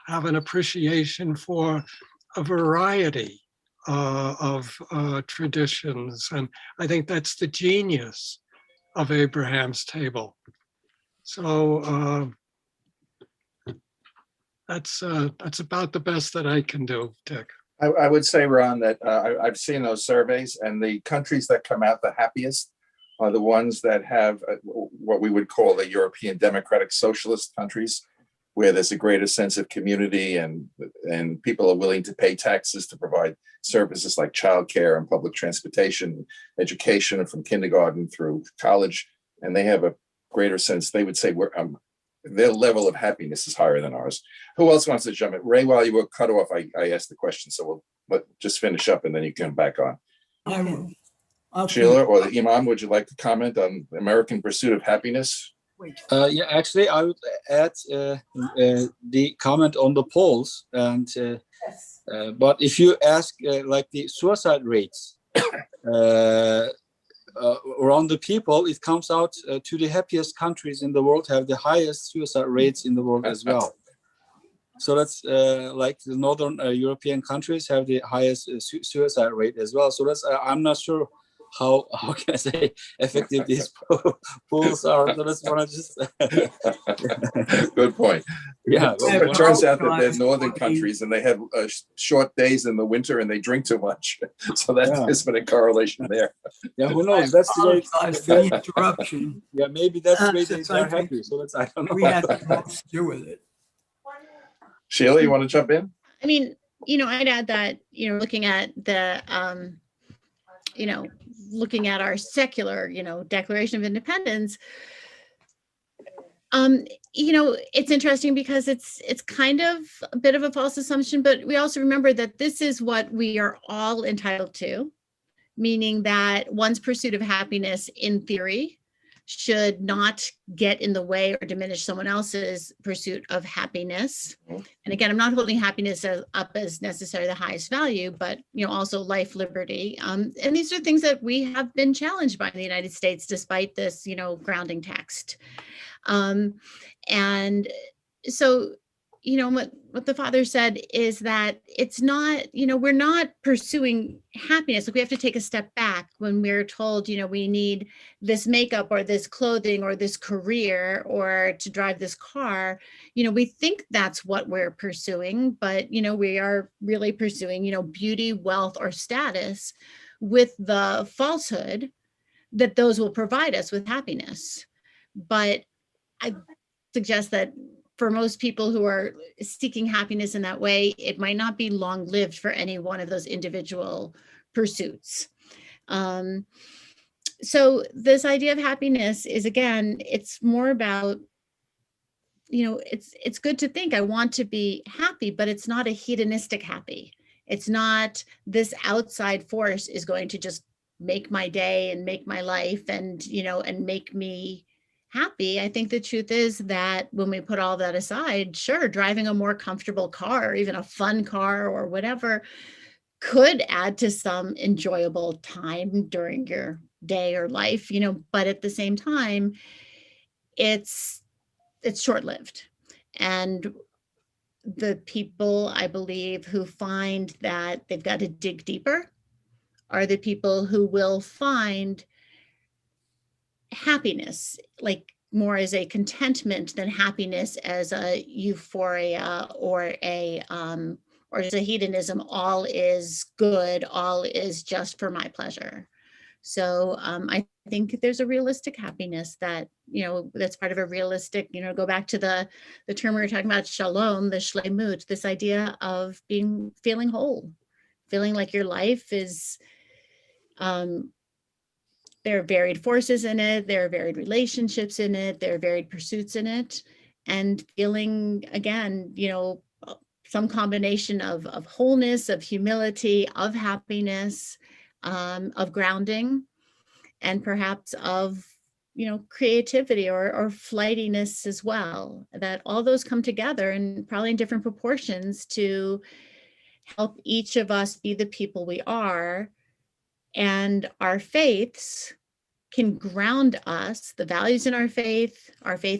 have an appreciation for a variety of traditions. And I think that's the genius of Abraham's Table. So that's about the best that I can do, Dick. I would say, Ron, that I've seen those surveys, and the countries that come out the happiest are the ones that have what we would call the European democratic socialist countries, where there's a greater sense of community and people are willing to pay taxes to provide services like childcare and public transportation, education from kindergarten through college, and they have a greater sense. They would say their level of happiness is higher than ours. Who else wants to jump in? Ray, while you were cut off, I asked the question, so we'll just finish up and then you can come back on. I will. I'll Sheila or the Imam, would you like to comment on the American pursuit of happiness? Wait, Yeah, actually, I would add the comment on the polls, and yes. but if you ask like the suicide rates around the people, it comes out to the happiest countries in the world have the highest suicide rates in the world as well. So that's like the northern European countries have the highest suicide rate as well. So that's I'm not sure how can I say effective these polls are. So that's one of just Good point. yeah. It turns out that they're northern countries and they have short days in the winter and they drink too much. So there's been a correlation there. Yeah, who knows? That's the way. apologize for the interruption. Yeah, maybe that's the way Since they're I think happy. So that's I don't know. We had the most to do with it. Sheila, you want to jump in? I mean, I'd add that, looking at the, looking at our secular, Declaration of Independence, it's interesting because it's kind of a bit of a false assumption, but we also remember that this is what we are all entitled to, meaning that one's pursuit of happiness in theory should not get in the way or diminish someone else's pursuit of happiness. And again, I'm not holding happiness up as necessarily the highest value, but also life, liberty. And these are things that we have been challenged by in the United States, despite this, grounding text. And so, what the father said is that it's not, we're not pursuing happiness. Like we have to take a step back when we're told, we need this makeup or this clothing or this career or to drive this car. We think that's what we're pursuing, but, we are really pursuing, beauty, wealth, or status with the falsehood that those will provide us with happiness. But I suggest that for most people who are seeking happiness in that way, it might not be long-lived for any one of those individual pursuits. So this idea of happiness is, again, it's more about, it's good to think I want to be happy, but it's not a hedonistic happy. It's not this outside force is going to just make my day and make my life and, and make me happy. I think the truth is that when we put all that aside, sure, driving a more comfortable car, or even a fun car or whatever, could add to some enjoyable time during your day or life, but at the same time, it's short-lived. And the people, I believe, who find that they've got to dig deeper are the people who will find happiness, like more as a contentment than happiness as a euphoria or as a hedonism. All is good, all is just for my pleasure. So I think there's a realistic happiness that, that's part of a realistic, go back to the term we were talking about, shalom, the shlemut, this idea of feeling whole, feeling like your life is, there are varied forces in it, there are varied relationships in it, there are varied pursuits in it, and feeling, again, some combination of wholeness, of humility, of happiness, of grounding, and perhaps of, creativity or flightiness as well, that all those come together and probably in different proportions to help each of us be the people we are. And our faiths can ground us, the values in our faith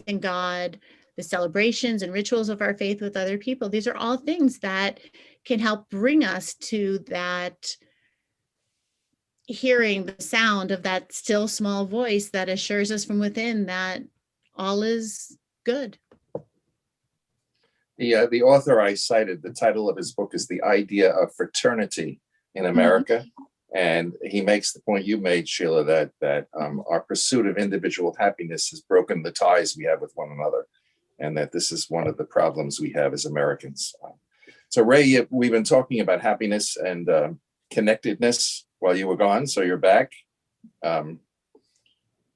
in God, the celebrations and rituals of our faith with other people. These are all things that can help bring us to that hearing the sound of that still small voice that assures us from within that all is good. The author I cited, the title of his book is The Idea of Fraternity in America. And he makes the point you made, Sheila, that our pursuit of individual happiness has broken the ties we have with one another, and that this is one of the problems we have as Americans. So, Ray, we've been talking about happiness and connectedness while you were gone, so you're back. And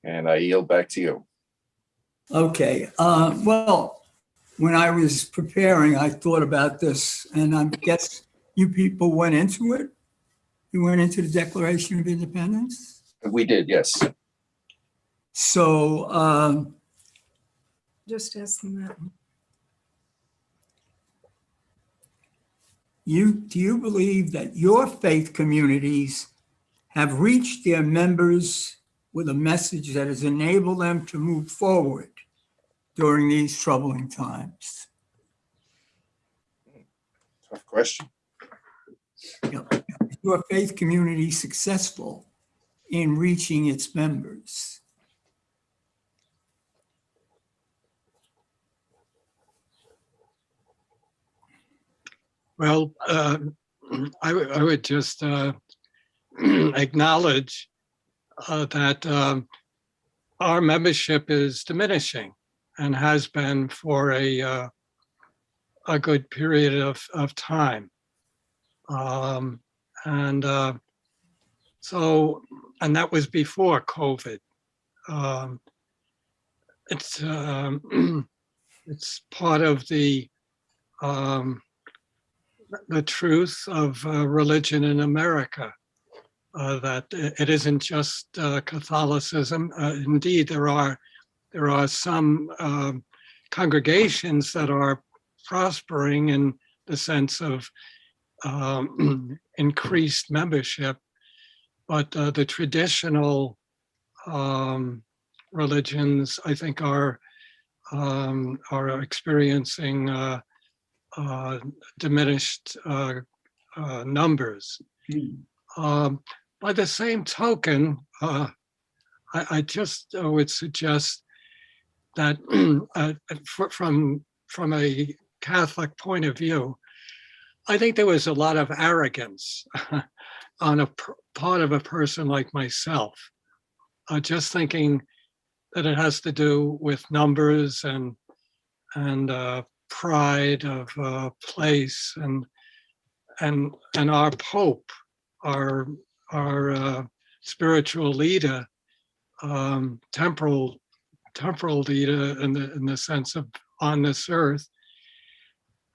I yield back to you. Okay. Well, when I was preparing, I thought about this, and I guess you people went into it. You went into the Declaration of Independence? We did, yes. So Just ask them that. do you believe that your faith communities have reached their members with a message that has enabled them to move forward during these troubling times? Tough question. Is your faith community successful in reaching its members? Well, I would just acknowledge that our membership is diminishing and has been for a good period of time. And that was before COVID. It's part of the truth of religion in America, that it isn't just Catholicism. Indeed, there are some congregations that are prospering in the sense of increased membership, but the traditional religions, I think, are experiencing diminished numbers. By the same token, I just would suggest that from a Catholic point of view, I think there was a lot of arrogance on a part of a person like myself, just thinking that it has to do with numbers and pride of place, and our Pope, our spiritual leader, temporal leader in the sense of on this earth,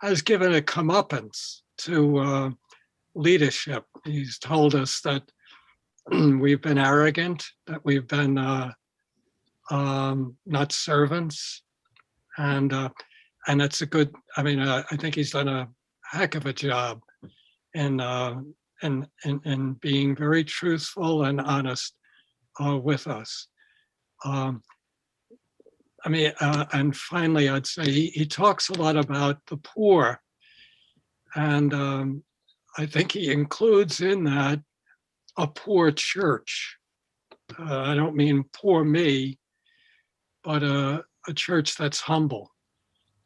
has given a comeuppance to leadership. He's told us that we've been arrogant, that we've been not servants, and it's a good. I mean, I think he's done a heck of a job in being very truthful and honest with us. And finally, I'd say he talks a lot about the poor, and I think he includes in that a poor church. I don't mean poor me, but a church that's humble.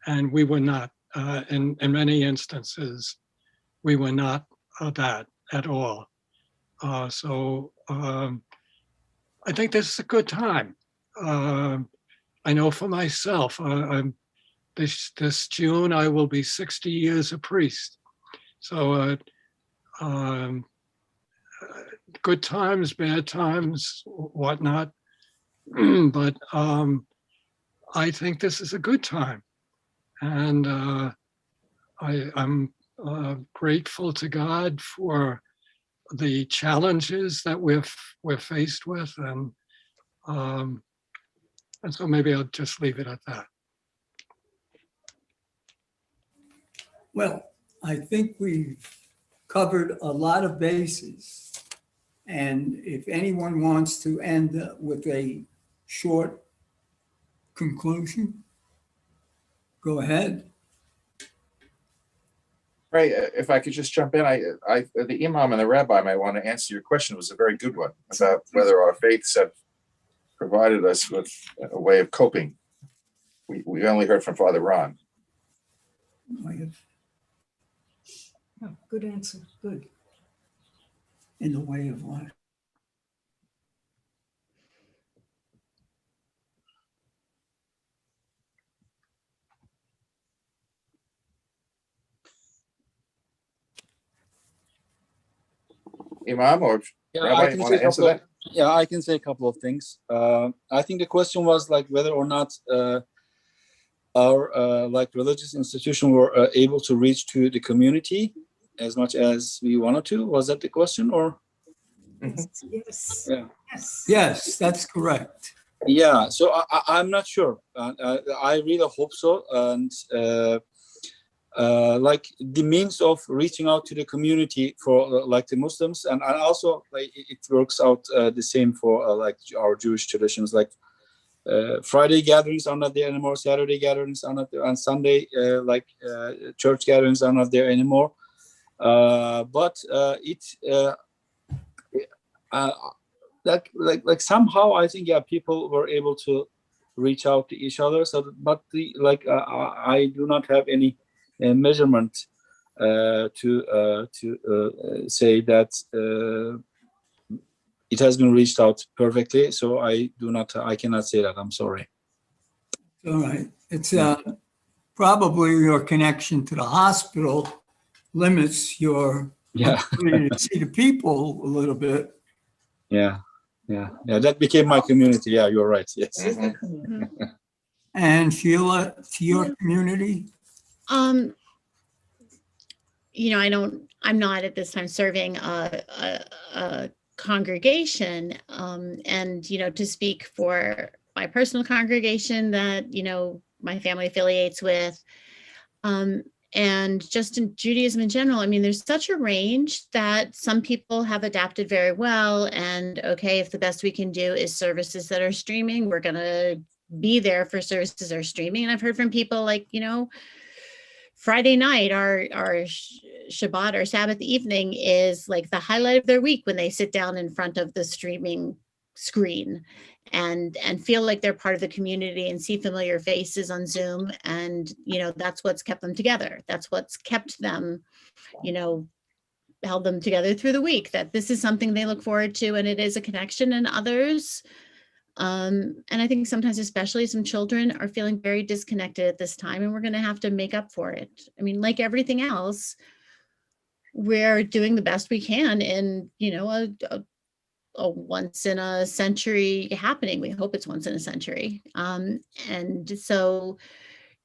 And we were not, in many instances, we were not that at all. So I think this is a good time. I know for myself, this June I will be 60 years a priest. So good times, bad times, whatnot. But I think this is a good time. And I'm grateful to God for the challenges that we're faced with. And so maybe I'll just leave it at that. Well, I think we've covered a lot of bases. And if anyone wants to end with a short conclusion, go ahead. Ray, if I could just jump in, the imam and the rabbi might want to answer your question. It was a very good one about whether our faiths have provided us with a way of coping. We only heard from Father Ron. Oh, good answer. Good. In the way of life. Imam or Rabbi, you want to answer that? Yeah, I can say a couple of things. I think the question was like whether or not our like religious institution were able to reach to the community as much as we wanted to. Was that the question, or? Yes. Yes. Yeah. Yes. Yes, that's correct. Yeah, so I'm not sure. I really hope so. And like the means of reaching out to the community for like the Muslims, and also like it works out the same for like our Jewish traditions. Like Friday gatherings are not there anymore. Saturday gatherings are not there. On Sunday, church gatherings are not there anymore. But like somehow I think people were able to reach out to each other. So, but I do not have any measurement to say that it has been reached out perfectly. So I cannot say that. I'm sorry. All right. It's probably your connection to the hospital limits your ability to see the people a little bit. Yeah. That became my community. Yeah, you're right. Yes. Mm-hmm. And Sheila, to your community? I'm not at this time serving a congregation, and to speak for my personal congregation that my family affiliates with, and just in Judaism in general. I mean, there's such a range that some people have adapted very well, and okay, if the best we can do is services that are streaming, we're gonna be there for services that are streaming. And I've heard from people like, Friday night, our Shabbat or Sabbath evening is like the highlight of their week when they sit down in front of the streaming screen and feel like they're part of the community and see familiar faces on Zoom. And, that's what's kept them together. That's what's kept them, held them together through the week, that this is something they look forward to, and it is a connection. And others, and I think sometimes especially some children are feeling very disconnected at this time, and we're going to have to make up for it. I mean, like everything else, we're doing the best we can in, a once in a century happening. We hope it's once in a century. And so,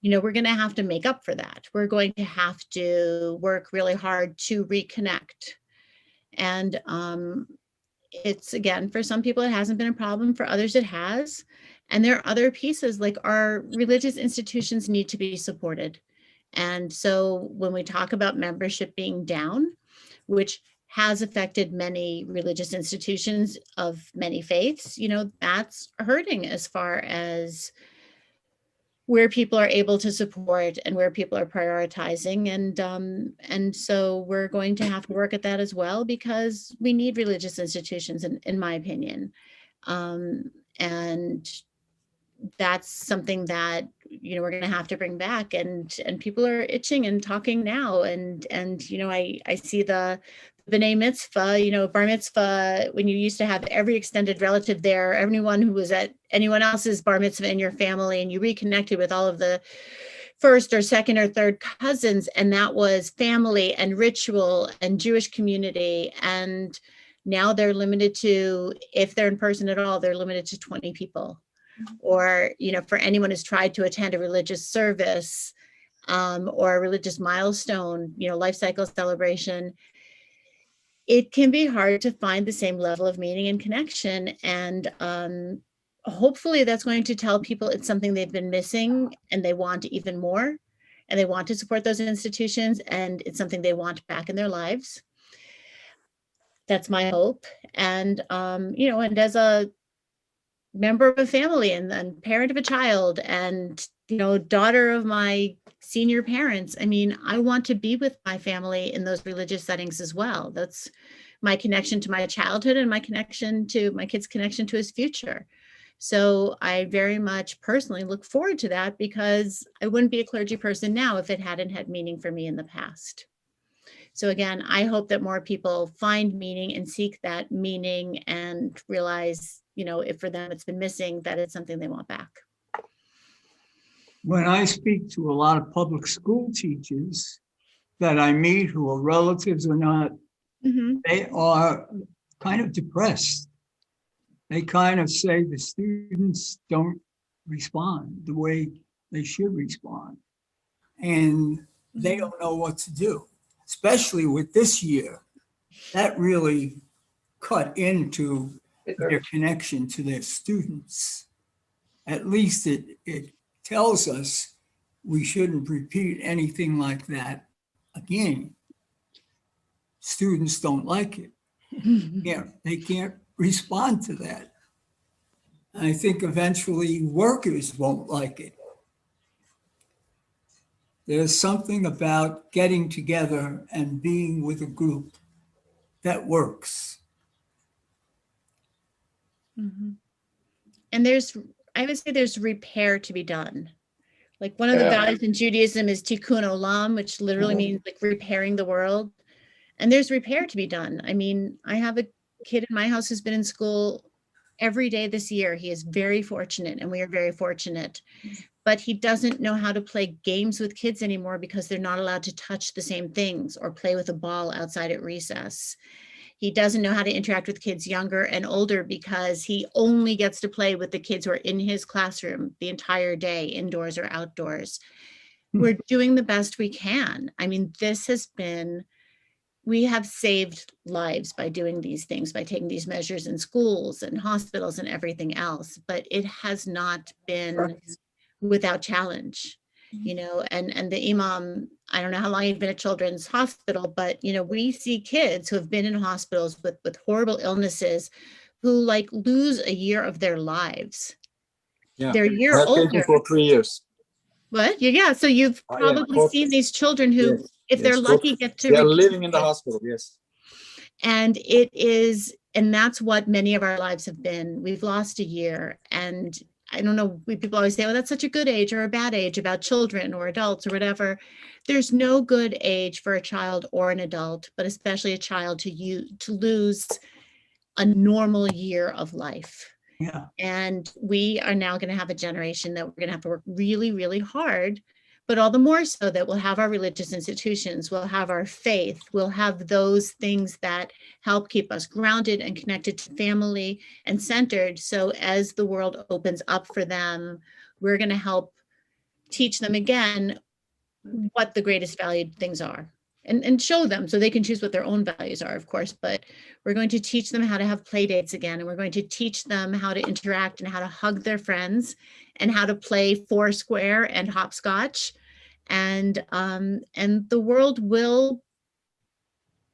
we're going to have to make up for that. We're going to have to work really hard to reconnect. And, it's, again, for some people, it hasn't been a problem. For others, it has. And there are other pieces, like our religious institutions need to be supported. And so when we talk about membership being down, which has affected many religious institutions of many faiths, that's hurting as far as where people are able to support and where people are prioritizing. And so we're going to have to work at that as well, because we need religious institutions, in my opinion. And that's something that, we're going to have to bring back, and people are itching and talking now. And, I see the B'nai Mitzvah, bar mitzvah, when you used to have every extended relative there, everyone who was at anyone else's bar mitzvah in your family, and you reconnected with all of the first or second or third cousins, and that was family and ritual and Jewish community. And now they're limited to, if they're in person at all, they're limited to 20 people. Or, for anyone who's tried to attend a religious service or a religious milestone, life cycle celebration, it can be hard to find the same level of meaning and connection. And hopefully that's going to tell people it's something they've been missing and they want even more, and they want to support those institutions, and it's something they want back in their lives. That's my hope. And, and as a member of a family and parent of a child and, daughter of my senior parents, I want to be with my family in those religious settings as well. That's my connection to my childhood and my connection to my kid's connection to his future. So I very much personally look forward to that, because I wouldn't be a clergy person now if it hadn't had meaning for me in the past. So again, I hope that more people find meaning and seek that meaning and realize, if for them it's been missing, that it's something they want back. When I speak to a lot of public school teachers that I meet, who are relatives or not, they are kind of depressed. They kind of say the students don't respond the way they should respond. And they don't know what to do, especially with this year. That really cut into their connection to their students. At least it tells us we shouldn't repeat anything like that again. Students don't like it. Yeah, they can't respond to that. I think eventually workers won't like it. There's something about getting together and being with a group that works. And I would say there's repair to be done. Like one of the values in Judaism is tikkun olam, which literally means like repairing the world. And there's repair to be done. I have a kid in my house who's been in school every day this year. He is very fortunate, and we are very fortunate. But he doesn't know how to play games with kids anymore because they're not allowed to touch the same things or play with a ball outside at recess. He doesn't know how to interact with kids younger and older because he only gets to play with the kids who are in his classroom the entire day, indoors or outdoors. We're doing the best we can. We have saved lives by doing these things, by taking these measures in schools and hospitals and everything else, but it has not been without challenge. And the imam, I don't know how long you've been at Children's Hospital, but, we see kids who have been in hospitals with horrible illnesses who lose a year of their lives. Yeah. They're a year I've been older. for 3 years. What? Yeah. So you've probably seen these children who, if they're lucky, get to. They're living in the hospital. Yes. And and that's what many of our lives have been. We've lost a year, and I don't know, people always say, oh, that's such a good age or a bad age about children or adults or whatever. There's no good age for a child or an adult, but especially a child to lose a normal year of life. Yeah. And we are now going to have a generation that we're going to have to work really, really hard, but all the more so that we'll have our religious institutions, we'll have our faith, we'll have those things that help keep us grounded and connected to family and centered. So as the world opens up for them, we're going to help teach them again what the greatest valued things are, and show them so they can choose what their own values are, of course. But we're going to teach them how to have play dates again, and we're going to teach them how to interact and how to hug their friends and how to play Foursquare and hopscotch. And the world will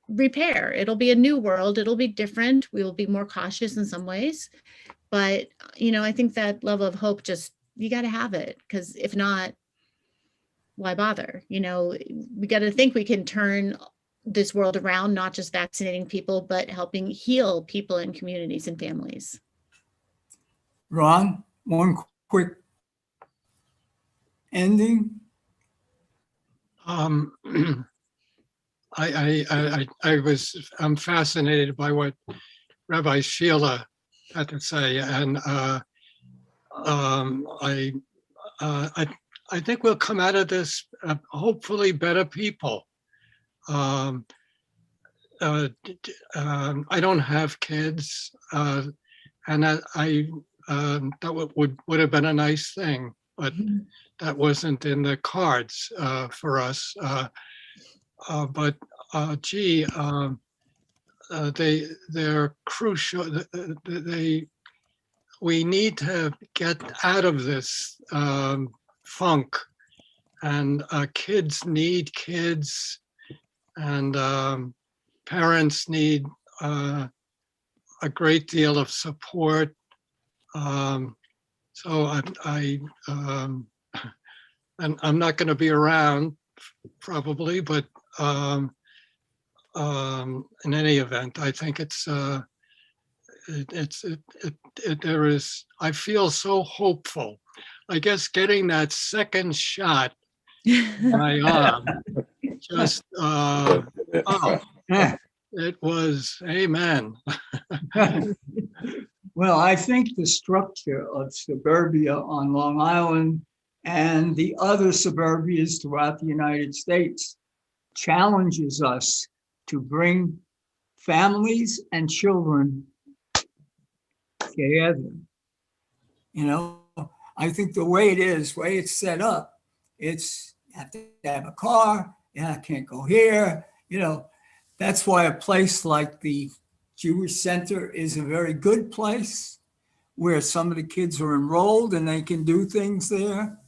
repair. It'll be a new world. It'll be different. We will be more cautious in some ways. But, I think that level of hope, you got to have it, because if not, why bother? We got to think we can turn this world around, not just vaccinating people, but helping heal people in communities and families. Ron, one quick ending? Um, I'm fascinated by what Rabbi Sheila had to say, and I think we'll come out of this hopefully better people. I don't have kids, and that would have been a nice thing, but that wasn't in the cards for us. They're crucial. We need to get out of this funk, and kids need kids, and parents need a great deal of support. So and I'm not going to be around probably, but in any event, I think I feel so hopeful. I guess getting that second shot in my arm, just, it was, amen. Well, I think the structure of suburbia on Long Island and the other suburbias throughout the United States challenges us to bring families and children together. You know, I think the way it is, the way it's set up, it's you have to have a car, yeah, I can't go here, you know. That's why a place like the Jewish Center is a very good place where some of the kids are enrolled and they can do things there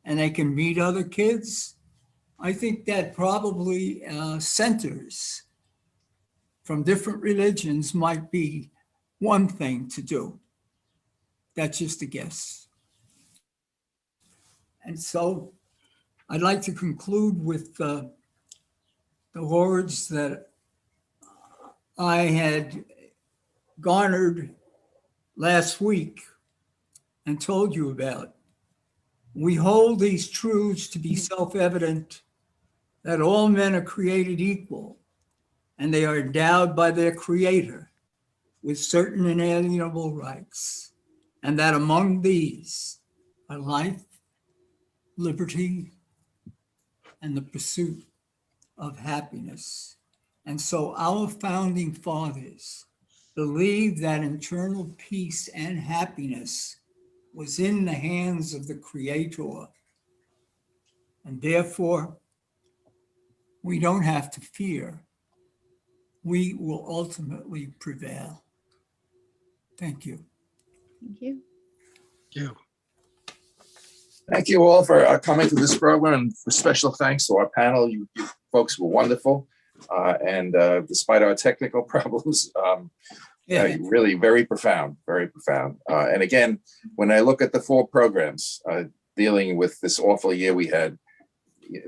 and they can meet other kids. I think that probably centers from different religions might be one thing to do. That's just a guess. And so I'd like to conclude with the words that I had garnered last week and told you about. We hold these truths to be self-evident, that all men are created equal and they are endowed by their creator with certain inalienable rights, and that among these are life, liberty, and the pursuit of happiness. And so our founding fathers believed that internal peace and happiness was in the hands of the Creator. And therefore, we don't have to fear. We will ultimately prevail. Thank you. Thank you. Yeah. Thank you all for coming to this program, and for special thanks to our panel. You folks were wonderful. And despite our technical problems, really very profound, very profound. And again, when I look at the 4 programs dealing with this awful year we had,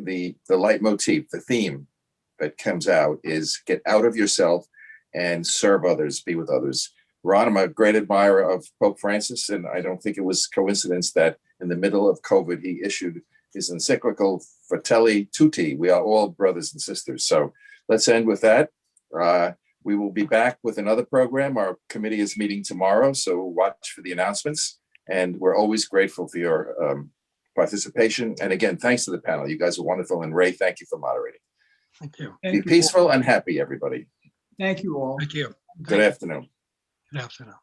the leitmotif, the theme that comes out is get out of yourself and serve others, be with others. Ron, I'm a great admirer of Pope Francis, and I don't think it was coincidence that in the middle of COVID, he issued his encyclical Fratelli Tutti. We are all brothers and sisters. So let's end with that. We will be back with another program. Our committee is meeting tomorrow, so watch for the announcements. And we're always grateful for your participation. And again, thanks to the panel. You guys are wonderful. And Ray, thank you for moderating. Thank you. Thank Be you peaceful all. and happy, everybody. Thank you all. Thank you. Good afternoon. Good afternoon.